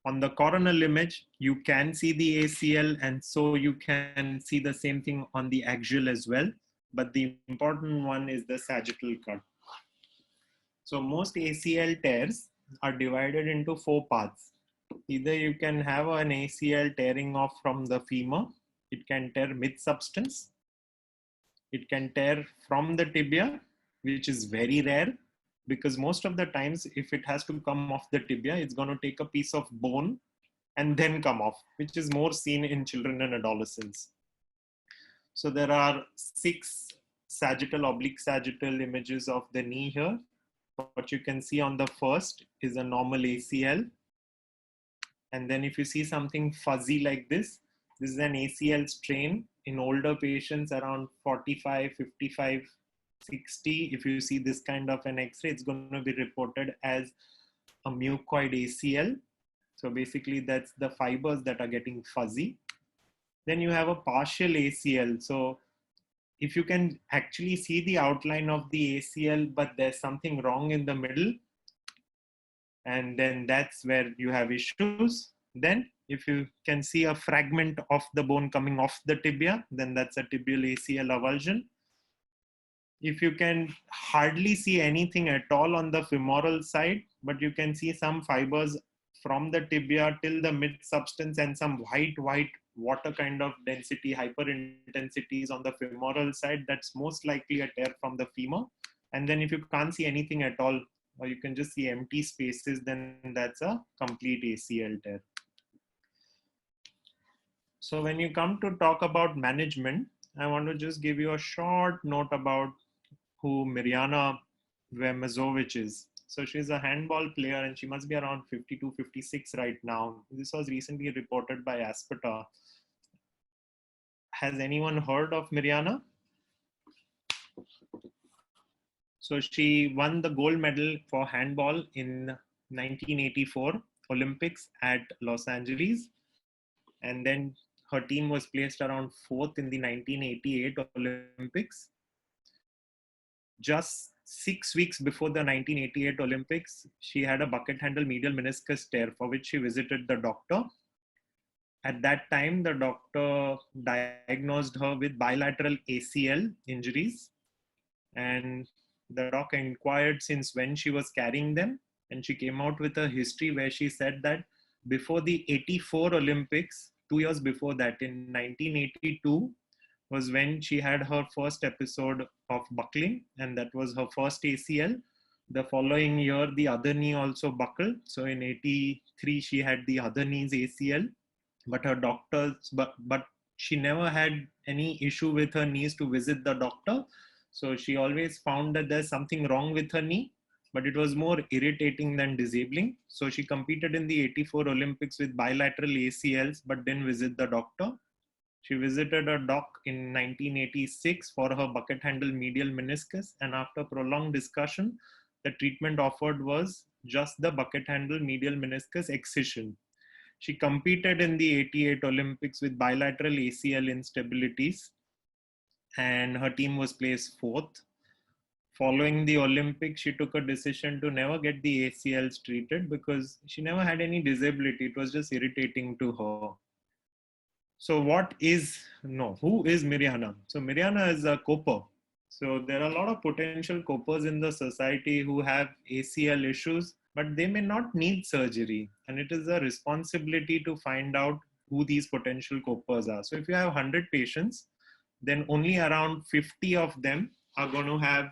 On the coronal image, you can see the ACL, and so you can see the same thing on the axial as well. But the important one is the sagittal cut. So most ACL tears are divided into 4 parts. Either you can have an ACL tearing off from the femur, it can tear mid-substance, it can tear from the tibia, which is very rare, because most of the times if it has to come off the tibia, it's going to take a piece of bone and then come off, which is more seen in children and adolescents. So there are 6 sagittal, oblique sagittal images of the knee here. What you can see on the first is a normal ACL. And then if you see something fuzzy like this is an ACL strain in older patients around 45, 55, 60. If you see this kind of an X-ray, it's going to be reported as a mucoid ACL. So basically that's the fibers that are getting fuzzy. Then you have a partial ACL. So if you can actually see the outline of the ACL, but there's something wrong in the middle, and then that's where you have issues. Then if you can see a fragment of the bone coming off the tibia, then that's a tibial ACL avulsion. If you can hardly see anything at all on the femoral side, but you can see some fibers from the tibia till the mid substance and some white water kind of density, hyperintensities on the femoral side, that's most likely a tear from the femur. And then if you can't see anything at all, or you can just see empty spaces, then that's a complete ACL tear. So when you come to talk about management, I want to just give you a short note about who Mirjana Vemazovich is. So she's a handball player and she must be around 52, 56 right now. This was recently reported by Aspeta. Has anyone heard of Mirjana? So she won the gold medal for handball in 1984 Olympics at Los Angeles. And then her team was placed around 4th in the 1988 Olympics. Just 6 weeks before the 1988 Olympics, she had a bucket handle medial meniscus tear for which she visited the doctor. At that time, the doctor diagnosed her with bilateral ACL injuries, and the doc inquired since when she was carrying them, and she came out with a history where she said that before the 84 Olympics, 2 years before that, in 1982, was when she had her first episode of buckling, and that was her first ACL. The following year, the other knee also buckled. So in 83, she had the other knee's ACL, but her doctors, but she never had any issue with her knees to visit the doctor. So she always found that there's something wrong with her knee, but it was more irritating than disabling. So she competed in the 84 Olympics with bilateral ACLs, but didn't visit the doctor. She visited a doc in 1986 for her bucket handle medial meniscus, and after prolonged discussion, the treatment offered was just the bucket handle medial meniscus excision. She competed in the 88 Olympics with bilateral ACL instabilities, and her team was placed 4th. Following the Olympics, she took a decision to never get the ACLs treated because she never had any disability. It was just irritating to her. So who is Mirjana? So Mirjana is a coper. So there are a lot of potential copers in the society who have ACL issues, but they may not need surgery. And it is a responsibility to find out who these potential copers are. So if you have 100 patients, then only around 50 of them are going to have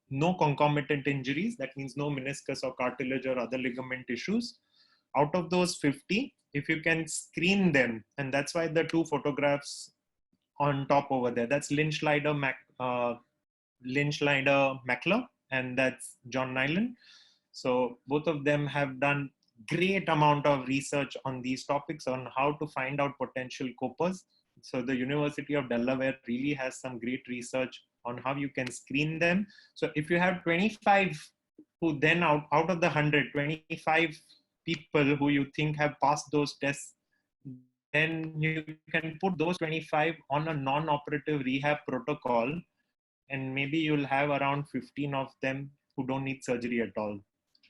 no concomitant injuries. That means no meniscus or cartilage or other ligament issues. Out of those 50, if you can screen them, and that's why the 2 photographs on top over there, that's Lynch Leider Mackler, and that's John Nyland. So both of them have done great amount of research on these topics on how to find out potential copers. So the University of Delaware really has some great research on how you can screen them. So if you have 25 who then out of the 100, 25 people who you think have passed those tests, then you can put those 25 on a non-operative rehab protocol, and maybe you'll have around 15 of them who don't need surgery at all.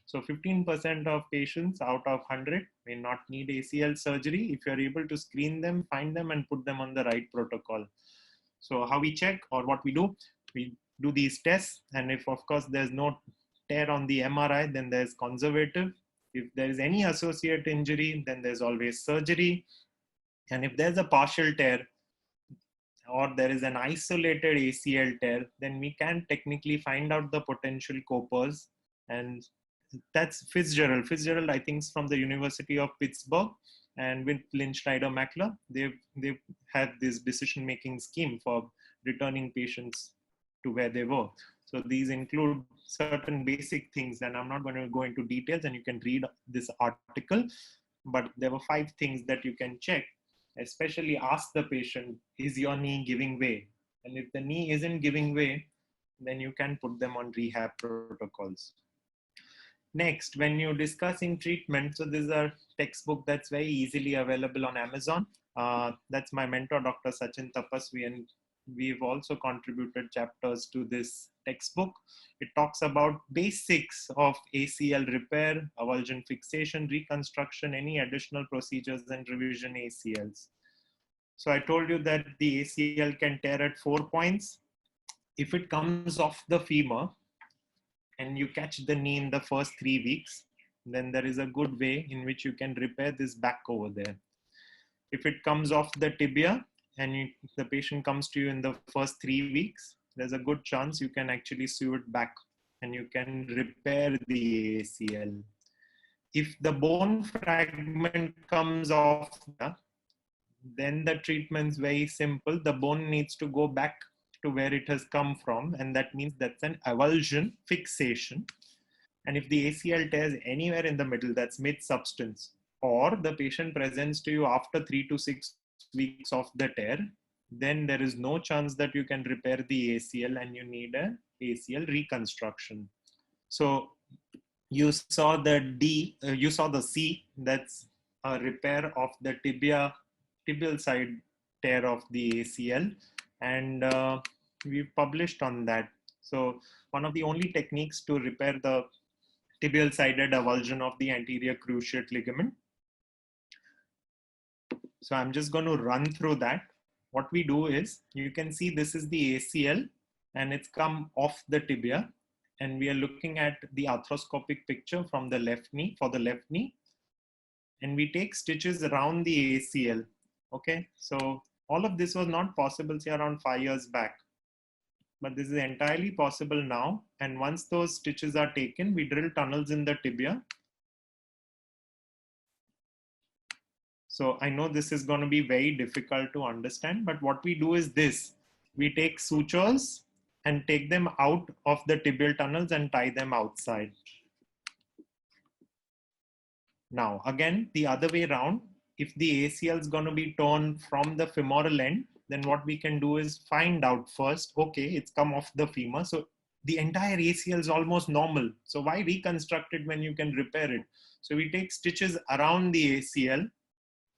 So 15% of patients out of 100 may not need ACL surgery if you're able to screen them, find them, and put them on the right protocol. So how we check, or what we do these tests, and if of course there's no tear on the MRI, then there's conservative. If there is any associate injury, then there's always surgery. And if there's a partial tear or there is an isolated ACL tear, then we can technically find out the potential copers. And that's Fitzgerald. Fitzgerald, I think, is from the University of Pittsburgh. And with Lynch Schneider Mackler, they've had this decision-making scheme for returning patients to where they were. So these include certain basic things, and I'm not going to go into details, and you can read this article, but there were 5 things that you can check. Especially ask the patient, is your knee giving way? And if the knee isn't giving way, then you can put them on rehab protocols. Next, when you're discussing treatment, so this is a textbook that's very easily available on Amazon. That's my mentor, Dr. Sachin Tapasvi, and we've also contributed chapters to this textbook. It talks about basics of ACL repair, avulsion fixation, reconstruction, any additional procedures, and revision ACLs. So I told you that the ACL can tear at 4 points. If it comes off the femur and you catch the knee in the first 3 weeks, then there is a good way in which you can repair this back over there. If it comes off the tibia, and the patient comes to you in the first 3 weeks, there's a good chance you can actually sew it back and you can repair the ACL. If the bone fragment comes off, then the treatment's very simple. The bone needs to go back to where it has come from, and that means that's an avulsion fixation. And if the ACL tears anywhere in the middle, that's mid-substance, or the patient presents to you after 3 to 6 weeks of the tear, then there is no chance that you can repair the ACL and you need a ACL reconstruction. So you saw the D, you saw the C, that's a repair of the tibial side tear of the ACL, and we've published on that. So one of the only techniques to repair the tibial sided avulsion of the anterior cruciate ligament. So I'm just going to run through that. What we do is, you can see this is the ACL and it's come off the tibia, and we are looking at the arthroscopic picture from the left knee, for the left knee, and we take stitches around the ACL. Okay, so all of this was not possible, say, around 5 years back, but this is entirely possible now. And once those stitches are taken, we drill tunnels in the tibia. So I know this is going to be very difficult to understand, but what we do is this: we take sutures and take them out of the tibial tunnels and tie them outside. Now, again, the other way around, if the ACL is going to be torn from the femoral end, then what we can do is find out first, okay, it's come off the femur. So the entire ACL is almost normal. So why reconstruct it when you can repair it? So we take stitches around the ACL,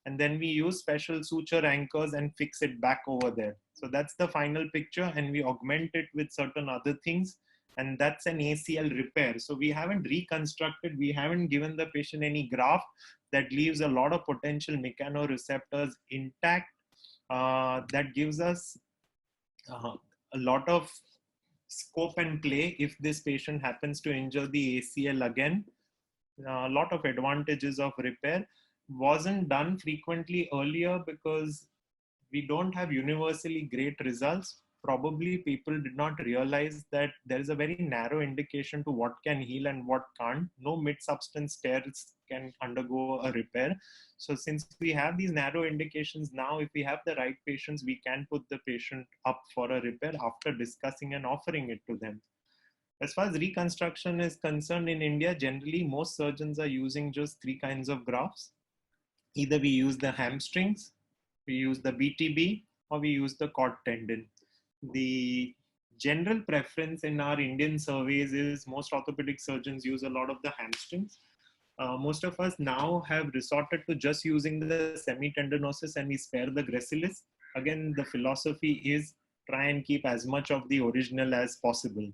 and then we use special suture anchors and fix it back over there. So that's the final picture, and we augment it with certain other things, and that's an ACL repair. So we haven't reconstructed, we haven't given the patient any graft. That leaves a lot of potential mechanoreceptors intact. That gives us a lot of scope and play if this patient happens to injure the ACL again. A lot of advantages of repair. Wasn't done frequently earlier because we don't have universally great results. Probably people did not realize that there is a very narrow indication to what can heal and what can't. No mid-substance tears can undergo a repair. So since we have these narrow indications now, if we have the right patients, we can put the patient up for a repair after discussing and offering it to them. As far as reconstruction is concerned in India, generally most surgeons are using just three kinds of grafts. Either we use the hamstrings, we use the BTB, or we use the quad tendon. The general preference in our Indian surveys is most orthopedic surgeons use a lot of the hamstrings. Most of us now have resorted to just using the semitendinosus and we spare the gracilis. Again, the philosophy is try and keep as much of the original as possible.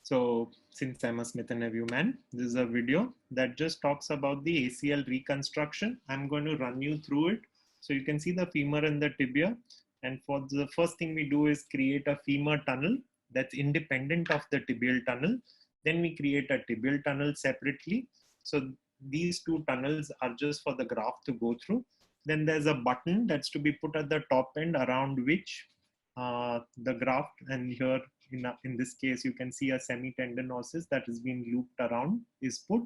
So since I'm a Smith & Nephew man, this is a video that just talks about the ACL reconstruction. I'm going to run you through it. So you can see the femur and the tibia. And for the first thing we do is create a femur tunnel that's independent of the tibial tunnel. Then we create a tibial tunnel separately. So these two tunnels are just for the graft to go through. Then there's a button that's to be put at the top end around which the graft, and here in this case, you can see a semitendinosus that has been looped around is put.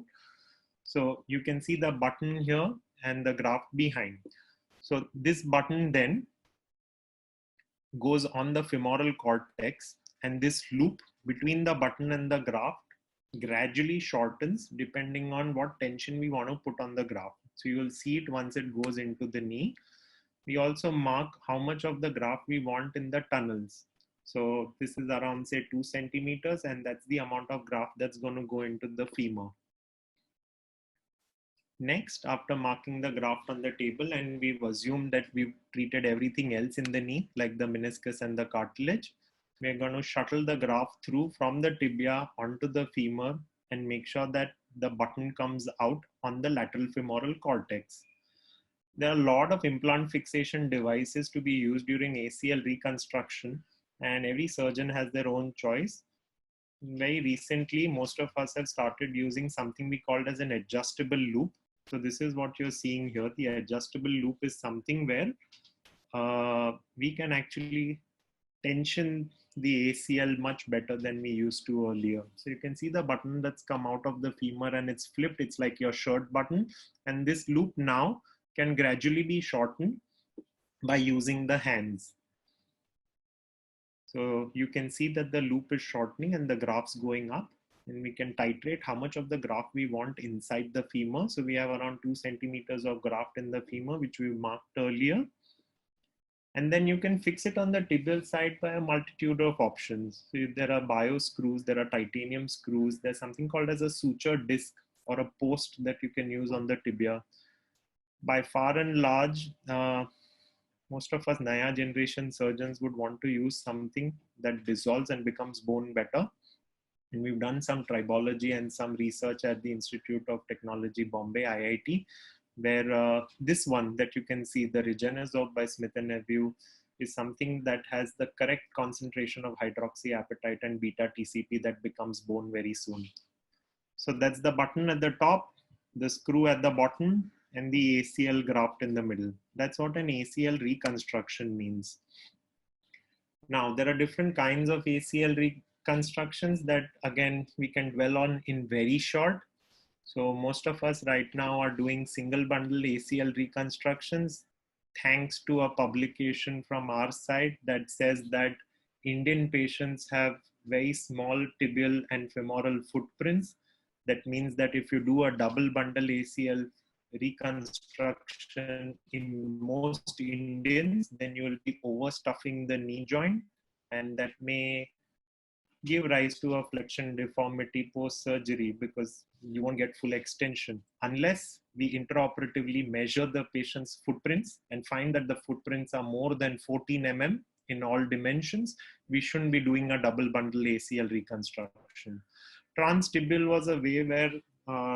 So you can see the button here and the graft behind. So this button then goes on the femoral cortex, and this loop between the button and the graft gradually shortens depending on what tension we want to put on the graft. So you will see it once it goes into the knee. We also mark how much of the graft we want in the tunnels. So this is around say 2 centimeters, and that's the amount of graft that's going to go into the femur. Next, after marking the graft on the table, and we've assumed that we've treated everything else in the knee, like the meniscus and the cartilage, we're going to shuttle the graft through from the tibia onto the femur and make sure that the button comes out on the lateral femoral cortex. There are a lot of implant fixation devices to be used during ACL reconstruction, and every surgeon has their own choice. Very recently, most of us have started using something we called as an adjustable loop. So this is what you're seeing here. The adjustable loop is something where we can actually tension the ACL much better than we used to earlier. So you can see the button that's come out of the femur and it's flipped. It's like your shirt button. And this loop now can gradually be shortened by using the hands. So you can see that the loop is shortening and the graft's going up, and we can titrate how much of the graft we want inside the femur. So we have around 2 centimeters of graft in the femur, which we marked earlier. And then you can fix it on the tibial side by a multitude of options. So there are bio screws, there are titanium screws, there's something called as a suture disc or a post that you can use on the tibia. By far and large, most of us Naya generation surgeons would want to use something that dissolves and becomes bone better. And we've done some tribology and some research at the Institute of Technology, Bombay, IIT, where this one that you can see, the Regenersorb by Smith & Nephew, is something that has the correct concentration of hydroxyapatite and beta TCP that becomes bone very soon. So that's the button at the top, the screw at the bottom, and the ACL graft in the middle. That's what an ACL reconstruction means. Now, there are different kinds of ACL reconstructions that, again, we can dwell on in very short. So most of us right now are doing single bundle ACL reconstructions, thanks to a publication from our side that says that Indian patients have very small tibial and femoral footprints. That means that if you do a double bundle ACL reconstruction in most Indians, then you will be overstuffing the knee joint, and that may give rise to a flexion deformity post-surgery because you won't get full extension. Unless we intraoperatively measure the patient's footprints and find that the footprints are more than 14 mm in all dimensions, we shouldn't be doing a double bundle ACL reconstruction. Transtibial was a way where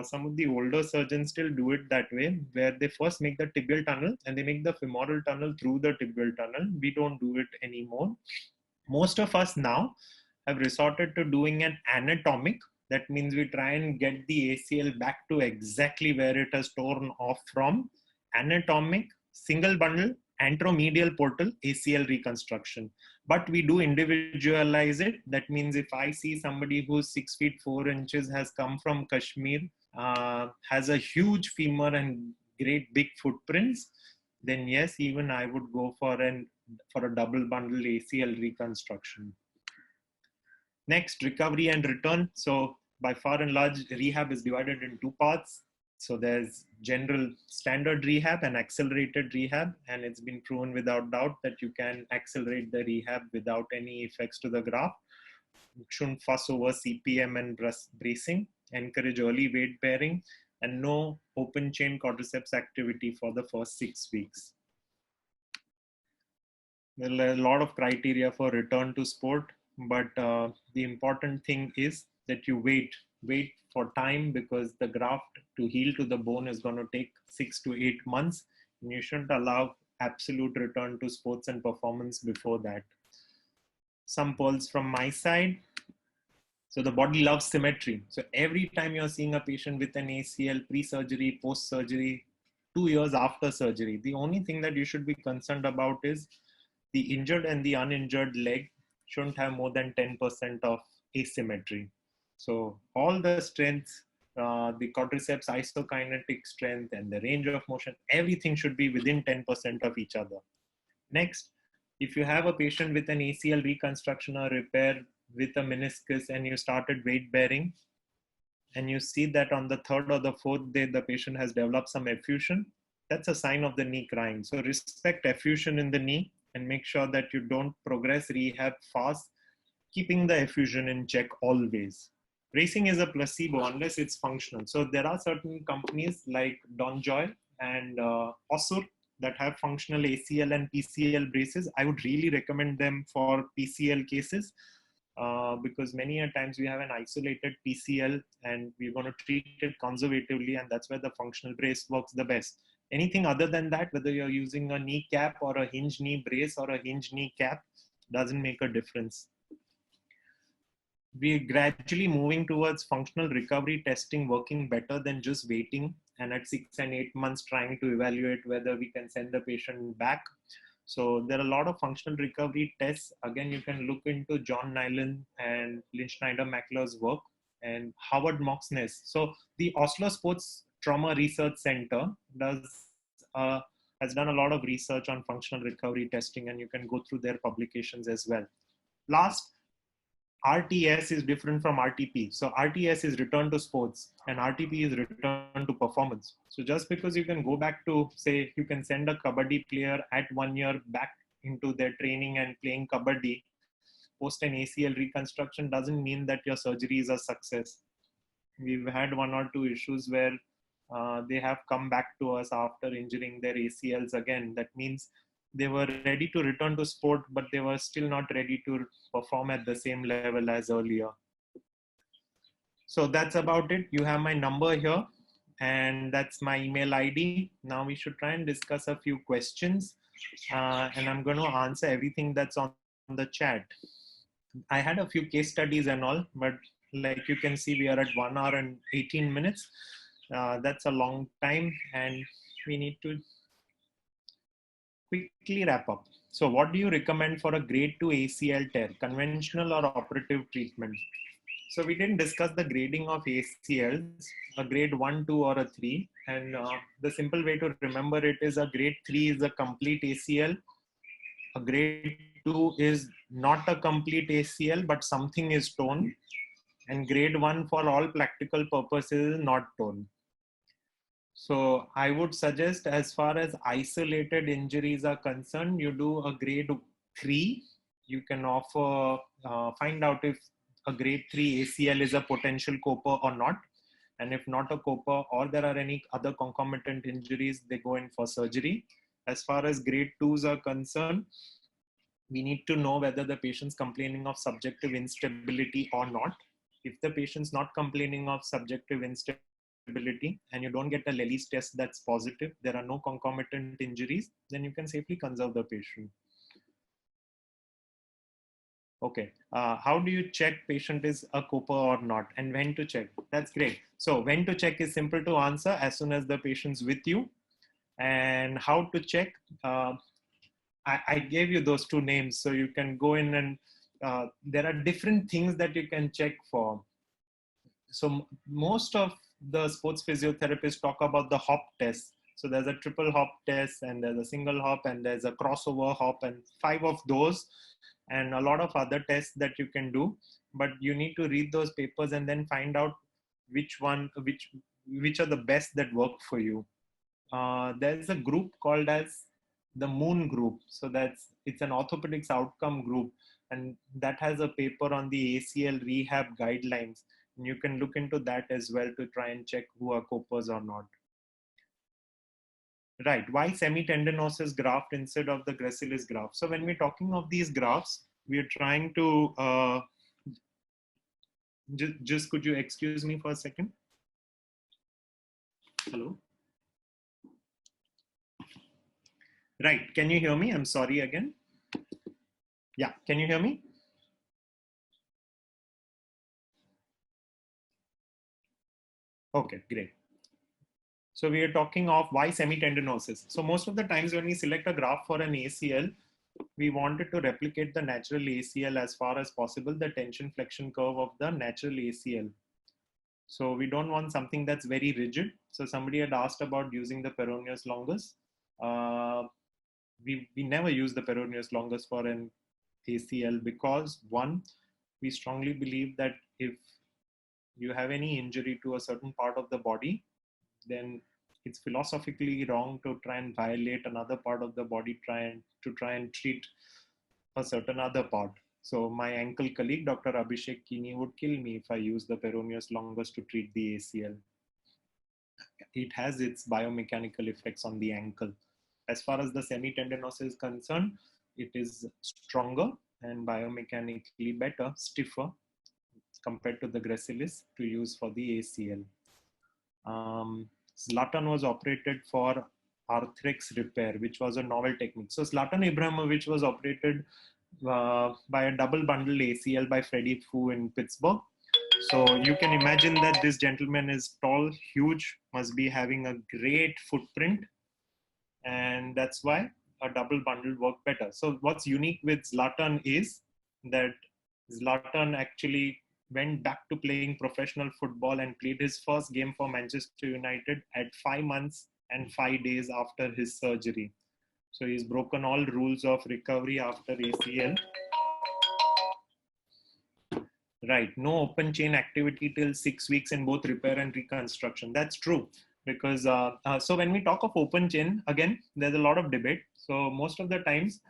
some of the older surgeons still do it that way, where they first make the tibial tunnel and they make the femoral tunnel through the tibial tunnel. We don't do it anymore. Most of us now have resorted to doing an anatomic. That means we try and get the ACL back to exactly where it has torn off from. Anatomic, single bundle, anteromedial portal, ACL reconstruction. But we do individualize it. That means if I see somebody who's 6 feet 4 inches, has come from Kashmir, has a huge femur and great big footprints, then yes, even I would go for a double bundle ACL reconstruction. Next, recovery and return. So by far and large, rehab is divided in two parts. So there's general standard rehab and accelerated rehab. And it's been proven without doubt that you can accelerate the rehab without any effects to the graft. You shouldn't fuss over CPM and bracing, encourage early weight bearing, and no open chain quadriceps activity for the first 6 weeks. There are a lot of criteria for return to sport, but the important thing is that you wait for time, because the graft to heal to the bone is going to take 6 to 8 months, and you shouldn't allow absolute return to sports and performance before that. Some pearls from my side. So the body loves symmetry. So every time you're seeing a patient with an ACL, pre-surgery, post-surgery, 2 years after surgery, the only thing that you should be concerned about is the injured and the uninjured leg shouldn't have more than 10% of asymmetry. So all the strengths, the quadriceps isokinetic strength and the range of motion, everything should be within 10% of each other. Next, if you have a patient with an ACL reconstruction or repair with a meniscus and you started weight bearing, and you see that on the 3rd or the 4th day, the patient has developed some effusion, that's a sign of the knee crying. So respect effusion in the knee and make sure that you don't progress rehab fast, keeping the effusion in check always. Bracing is a placebo unless it's functional. So there are certain companies like DonJoy and Osur that have functional ACL and PCL braces. I would really recommend them for PCL cases because many a times we have an isolated PCL and we're going to treat it conservatively, and that's where the functional brace works the best. Anything other than that, whether you're using a knee cap or a hinge knee brace or a hinge knee cap, doesn't make a difference. We're gradually moving towards functional recovery testing working better than just waiting and at 6 and 8 months trying to evaluate whether we can send the patient back. So there are a lot of functional recovery tests. Again, you can look into John Nyland and Lynn Schneider-Mackler's work and Howard Moxness. So the Oslo Sports Trauma Research Center has done a lot of research on functional recovery testing, and you can go through their publications as well. Last, RTS is different from RTP. So RTS is return to sports and RTP is return to performance. So just because you can go back to, say, you can send a kabaddi player at 1 year back into their training and playing kabaddi post an ACL reconstruction doesn't mean that your surgery is a success. We've had 1 or 2 issues where they have come back to us after injuring their ACLs again. That means they were ready to return to sport, but they were still not ready to perform at the same level as earlier. So that's about it. You have my number here, and that's my email ID. Now we should try and discuss a few questions, and I'm going to answer everything that's on the chat. I had a few case studies and all, but like you can see, we are at 1 hour and 18 minutes. That's a long time, and we need to quickly wrap up. So what do you recommend for a grade 2 ACL tear, conventional or operative treatment? So we didn't discuss the grading of ACLs, a grade 1, 2 or a 3. And the simple way to remember it is a grade 3 is a complete ACL. A grade 2 is not a complete ACL, but something is torn. And grade 1 for all practical purposes is not torn. So I would suggest, as far as isolated injuries are concerned, you do a grade 3. You can offer, find out if a grade 3 ACL is a potential COPA or not. And if not a COPA or there are any other concomitant injuries, they go in for surgery. As far as grade 2s are concerned, we need to know whether the patient's complaining of subjective instability or not. If the patient's not complaining of subjective instability, and you don't get a Lely's test that's positive, there are no concomitant injuries, then you can safely conserve the patient. Okay, how do you check patient is a COPA or not, and when to check? That's great. So when to check is simple to answer as soon as the patient's with you. And how to check? I gave you those 2 names, so you can go in and there are different things that you can check for. So most of the sports physiotherapists talk about the hop test. So there's a triple hop test, and there's a single hop, and there's a crossover hop, and 5 of those and a lot of other tests that you can do. But you need to read those papers and then find out which are the best that work for you. There's a group called as the Moon Group. So it's an orthopedics outcome group, and that has a paper on the ACL rehab guidelines. And you can look into that as well to try and check who are copers or not. Right, why semitendinosus graft instead of the gracilis graft? So when we're talking of these grafts, we're trying to, just could you excuse me for a second? Hello? Right, can you hear me? I'm sorry again. Yeah, can you hear me? Okay, great. So we are talking of why semitendinosus. So most of the times when we select a graft for an ACL, we wanted to replicate the natural ACL as far as possible, the tension flexion curve of the natural ACL. So we don't want something that's very rigid. So somebody had asked about using the peroneus longus. We never use the peroneus longus for an ACL because, one, we strongly believe that if you have any injury to a certain part of the body, then it's philosophically wrong to try and violate another part of the body to try and treat a certain other part. So my ankle colleague, Dr. Abhishek Kini, would kill me if I use the peroneus longus to treat the ACL. It has its biomechanical effects on the ankle. As far as the semitendinosus is concerned, it is stronger and biomechanically better, stiffer compared to the gracilis to use for the ACL. Zlatan was operated for arthrex repair, which was a novel technique. So Zlatan Ibrahimovic was operated by a double bundle ACL by Freddie Fu in Pittsburgh. So you can imagine that this gentleman is tall, huge, must be having a great footprint. And that's why a double bundle worked better. So what's unique with Zlatan is that Zlatan actually went back to playing professional football and played his first game for Manchester United at 5 months and 5 days after his surgery. So he's broken all rules of recovery after ACL. Right, no open chain activity till 6 weeks in both repair and reconstruction. That's true. Because so when we talk of open chain, again, there's a lot of debate. So most of the times,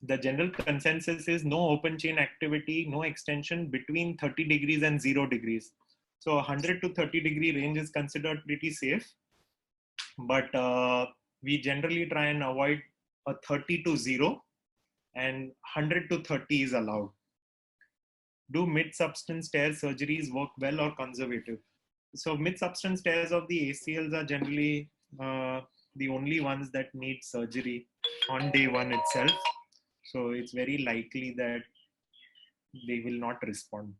the general consensus is no open chain activity, no extension between 30 degrees and 0 degrees. So 100 to 30 degree range is considered pretty safe. But we generally try and avoid a 30 to 0 and 100 to 30 is allowed. Do mid-substance tear surgeries work well or conservative? So mid-substance tears of the ACLs are generally the only ones that need surgery on day one itself. So it's very likely that they will not respond.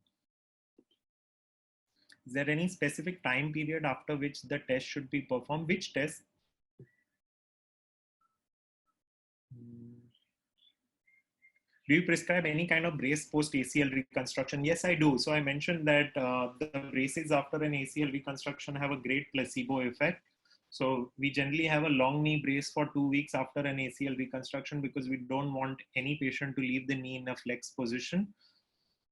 Is there any specific time period after which the test should be performed? Which test? Do you prescribe any kind of brace post ACL reconstruction? Yes, I do. So I mentioned that the braces after an ACL reconstruction have a great placebo effect. So we generally have a long knee brace for 2 weeks after an ACL reconstruction because we don't want any patient to leave the knee in a flex position.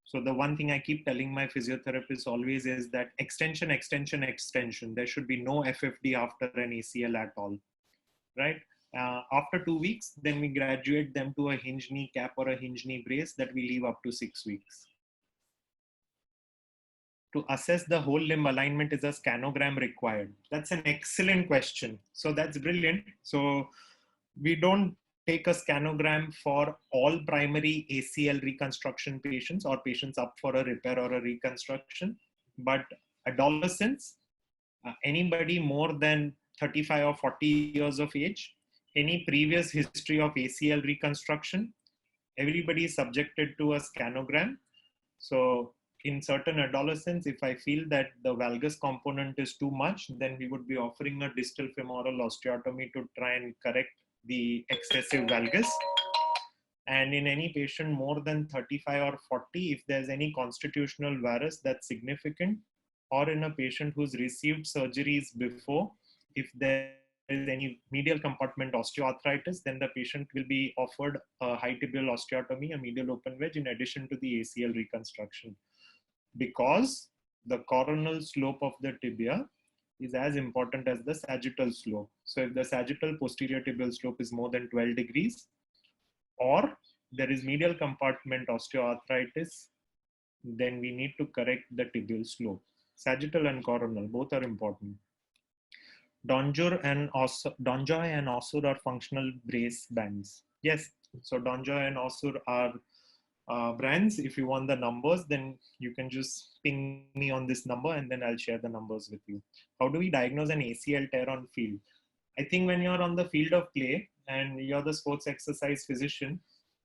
So the one thing I keep telling my physiotherapists always is that extension, extension, extension. There should be no FFD after an ACL at all, right? After 2 weeks, then we graduate them to a hinge knee cap or a hinge knee brace that we leave up to 6 weeks. To assess the whole limb alignment, is a scanogram required? That's an excellent question. So that's brilliant. So we don't take a scanogram for all primary ACL reconstruction patients or patients up for a repair or a reconstruction, but adolescents, anybody more than 35 or 40 years of age, any previous history of ACL reconstruction, everybody is subjected to a scanogram. So in certain adolescents, if I feel that the valgus component is too much, then we would be offering a distal femoral osteotomy to try and correct the excessive valgus. And in any patient more than 35 or 40, if there's any constitutional varus that's significant, or in a patient who's received surgeries before, if there is any medial compartment osteoarthritis, then the patient will be offered a high tibial osteotomy, a medial open wedge, in addition to the ACL reconstruction, because the coronal slope of the tibia is as important as the sagittal slope. So if the sagittal posterior tibial slope is more than 12 degrees, or there is medial compartment osteoarthritis, then we need to correct the tibial slope. Sagittal and coronal, both are important. Donjoy and Osur are functional brace bands. Yes, so Donjoy and Osur are brands. If you want the numbers, then you can just ping me on this number and then I'll share the numbers with you. How do we diagnose an ACL tear on field? I think when you're on the field of play and you're the sports exercise physician,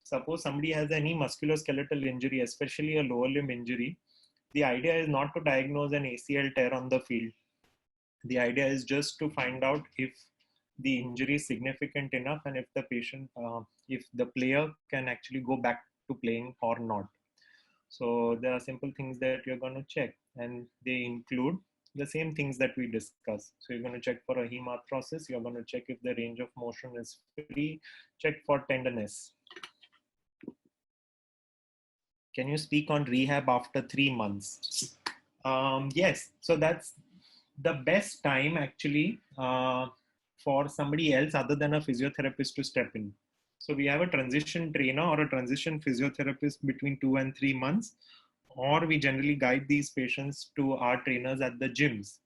suppose somebody has any musculoskeletal injury, especially a lower limb injury, the idea is not to diagnose an ACL tear on the field. The idea is just to find out if the injury is significant enough and if the patient, if the player can actually go back to playing or not. So there are simple things that you're going to check, and they include the same things that we discussed. So you're going to check for a hemarthrosis, you're going to check if the range of motion is free, check for tenderness. Can you speak on rehab after 3 months? Yes, so that's the best time actually for somebody else other than a physiotherapist to step in. So we have a transition trainer or a transition physiotherapist between 2 and 3 months, or we generally guide these patients to our trainers at the gyms.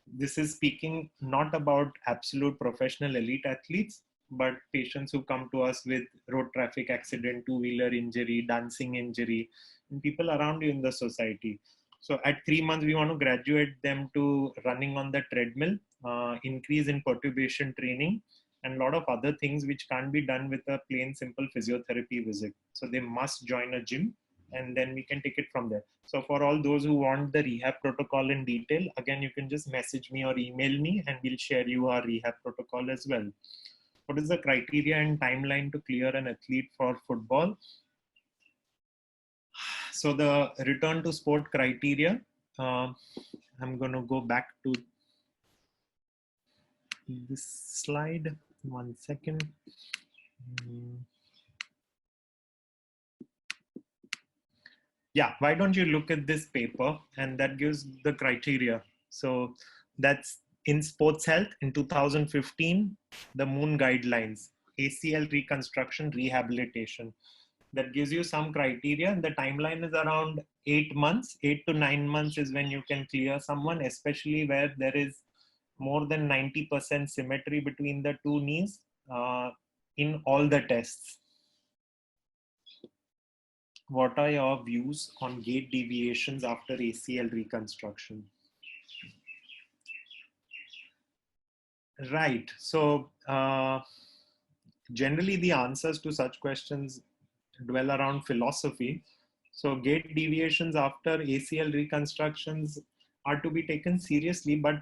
This is speaking not about absolute professional elite athletes, but patients who come to us with road traffic accident, two-wheeler injury, dancing injury, and people around you in the society. So at 3 months, we want to graduate them to running on the treadmill, increase in perturbation training, and a lot of other things which can't be done with a plain simple physiotherapy visit. So they must join a gym, and then we can take it from there. So for all those who want the rehab protocol in detail, again, you can just message me or email me and we'll share you our rehab protocol as well. What is the criteria and timeline to clear an athlete for football? So the return to sport criteria, I'm going to go back to this slide. 1 second. Yeah, why don't you look at this paper, and that gives the criteria. So that's in Sports Health in 2015, the Moon Guidelines, ACL reconstruction rehabilitation. That gives you some criteria, and the timeline is around 8 months. 8 to 9 months is when you can clear someone, especially where there is more than 90% symmetry between the two knees in all the tests. What are your views on gait deviations after ACL reconstruction? Right. So generally the answers to such questions dwell around philosophy. So gait deviations after ACL reconstructions are to be taken seriously, but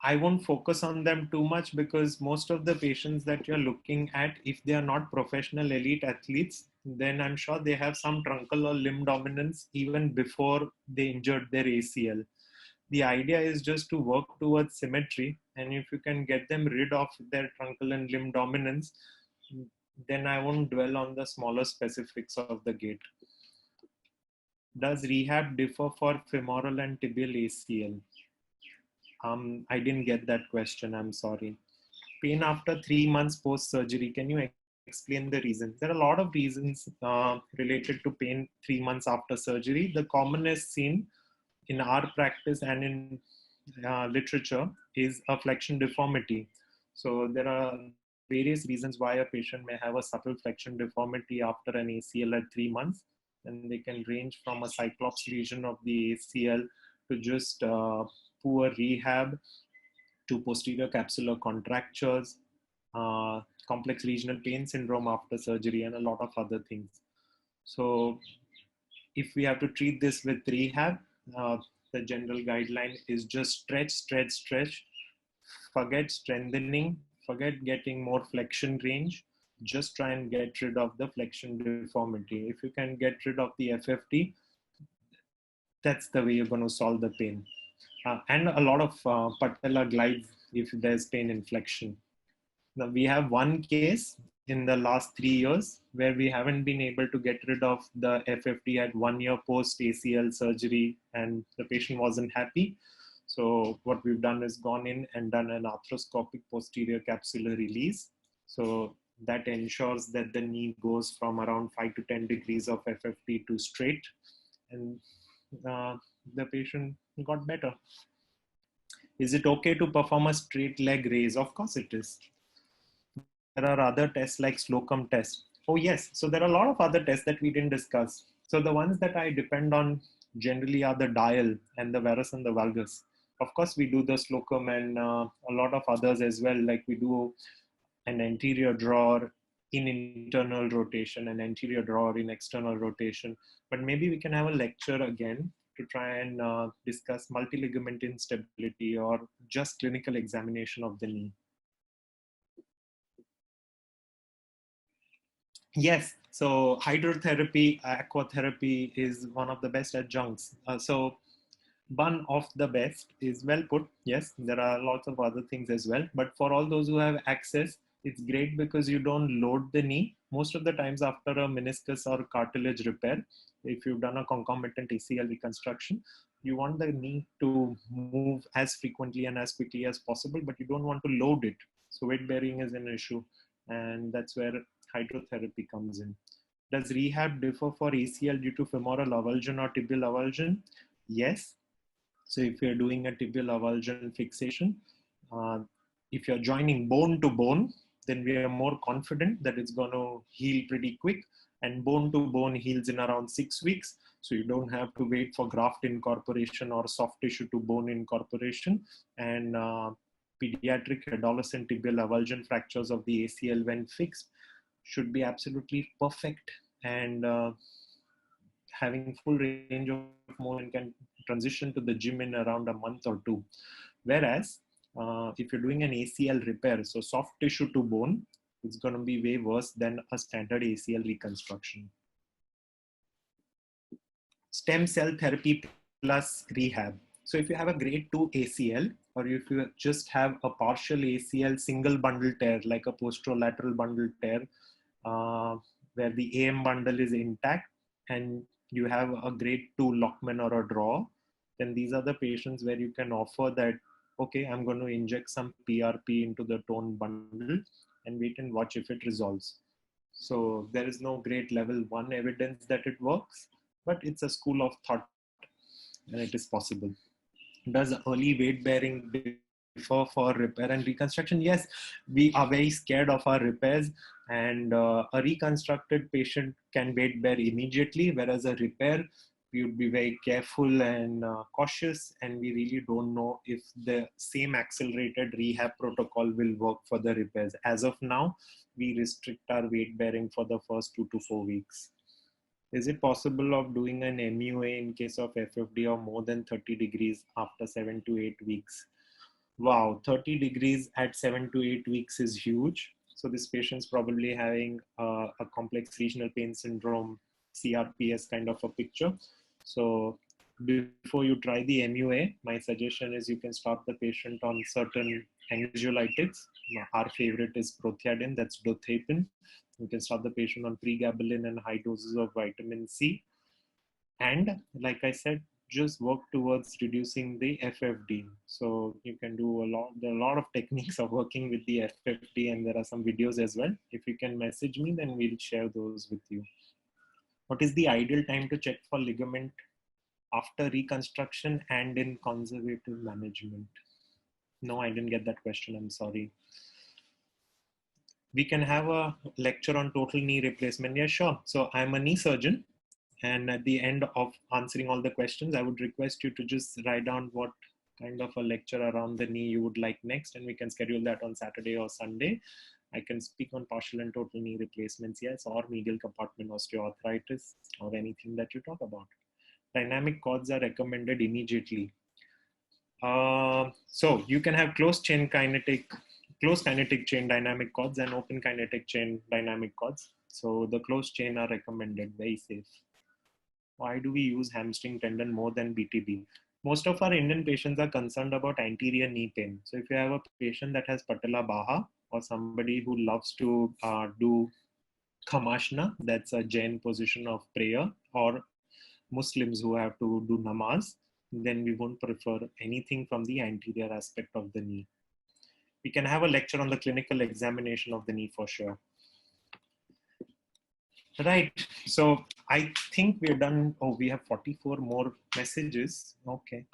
I won't focus on them too much, because most of the patients that you're looking at, if they are not professional elite athletes, then I'm sure they have some truncal or limb dominance even before they injured their ACL. The idea is just to work towards symmetry, and if you can get them rid of their truncal and limb dominance, then I won't dwell on the smaller specifics of the gait. Does rehab differ for femoral and tibial ACL? I didn't get that question. I'm sorry. Pain after 3 months post-surgery. Can you explain the reasons? There are a lot of reasons related to pain 3 months after surgery. The commonest seen in our practice and in literature is a flexion deformity. So there are various reasons why a patient may have a subtle flexion deformity after an ACL at 3 months. And they can range from a cyclops lesion of the ACL to just poor rehab, to posterior capsular contractures, complex regional pain syndrome after surgery, and a lot of other things. So if we have to treat this with rehab, the general guideline is just stretch, stretch, stretch. Forget strengthening, forget getting more flexion range. Just try and get rid of the flexion deformity. If you can get rid of the FFT, that's the way you're going to solve the pain. And a lot of patella glides if there's pain inflection. Now we have one case in the last 3 years where we haven't been able to get rid of the FFD at 1 year post ACL surgery, and the patient wasn't happy. So what we've done is gone in and done an arthroscopic posterior capsular release. So that ensures that the knee goes from around 5 to 10 degrees of FFD to straight, and the patient got better. Is it okay to perform a straight leg raise? Of course it is. There are other tests like Slocum test. Oh yes, so there are a lot of other tests that we didn't discuss. So the ones that I depend on generally are the dial and the varus and the valgus. Of course, we do the Slocum and a lot of others as well, like we do an anterior drawer in internal rotation, an anterior drawer in external rotation. But maybe we can have a lecture again to try and discuss multi-ligament instability or just clinical examination of the knee. Yes, so hydrotherapy, aquatherapy is one of the best adjuncts. So one of the best is well put. Yes, there are lots of other things as well. But for all those who have access, it's great because you don't load the knee. Most of the times after a meniscus or cartilage repair, if you've done a concomitant ACL reconstruction, you want the knee to move as frequently and as quickly as possible, but you don't want to load it. So weight bearing is an issue. And that's where hydrotherapy comes in. Does rehab differ for ACL due to femoral avulsion or tibial avulsion? Yes. So if you're doing a tibial avulsion fixation, if you're joining bone to bone, then we are more confident that it's going to heal pretty quick, and bone to bone heals in around 6 weeks. So you don't have to wait for graft incorporation or soft tissue to bone incorporation. And pediatric adolescent tibial avulsion fractures of the ACL when fixed should be absolutely perfect, and having full range of motion can transition to the gym in around a month or 2. Whereas if you're doing an ACL repair, so soft tissue to bone, it's going to be way worse than a standard ACL reconstruction. Stem cell therapy plus rehab. So if you have a grade 2 ACL, or if you just have a partial ACL single bundle tear, like a posterolateral bundle tear, where the AM bundle is intact, and you have a grade 2 Lockman or a draw, then these are the patients where you can offer that, okay, I'm going to inject some PRP into the torn bundle and wait and watch if it resolves. So there is no great level 1 evidence that it works, but it's a school of thought and it is possible. Does early weight bearing differ for repair and reconstruction? Yes, we are very scared of our repairs, and a reconstructed patient can weight bear immediately, whereas a repair, we would be very careful and cautious, and we really don't know if the same accelerated rehab protocol will work for the repairs. As of now, we restrict our weight bearing for the first 2 to 4 weeks. Is it possible of doing an MUA in case of FFD or more than 30 degrees after 7 to 8 weeks? Wow, 30 degrees at 7 to 8 weeks is huge. So this patient's probably having a complex regional pain syndrome, CRPS kind of a picture. So before you try the MUA, my suggestion is you can start the patient on certain anxiolytics. Our favorite is prothioadin, that's dothapin. You can start the patient on pregabalin and high doses of vitamin C. And like I said, just work towards reducing the FFD. So you can do there are a lot of techniques of working with the FFD, and there are some videos as well. If you can message me, then we'll share those with you. What is the ideal time to check for ligament after reconstruction and in conservative management? No, I didn't get that question. I'm sorry. We can have a lecture on total knee replacement. Yeah, sure. So I'm a knee surgeon. And at the end of answering all the questions, I would request you to just write down what kind of a lecture around the knee you would like next. And we can schedule that on Saturday or Sunday. I can speak on partial and total knee replacements, yes, or medial compartment osteoarthritis, or anything that you talk about. Dynamic cords are recommended immediately. So you can have closed kinetic chain dynamic cords and open kinetic chain dynamic cords. So the closed chain are recommended, very safe. Why do we use hamstring tendon more than BTB? Most of our Indian patients are concerned about anterior knee pain. So if you have a patient that has patala baha, or somebody who loves to do khamashna, that's a Jain position of prayer, or Muslims who have to do namaz, then we won't prefer anything from the anterior aspect of the knee. We can have a lecture on the clinical examination of the knee for sure. Right, so I think we're done. Oh, we have 44 more messages. Okay.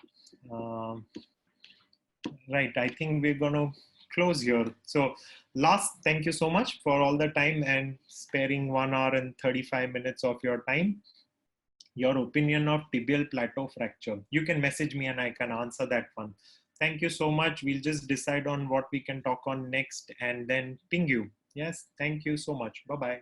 Right, I think we're going to close here. So last, thank you so much for all the time and sparing 1 hour and 35 minutes of your time. Your opinion of tibial plateau fracture. You can message me and I can answer that one. Thank you so much. We'll just decide on what we can talk on next and then ping you. Yes, thank you so much. Bye-bye.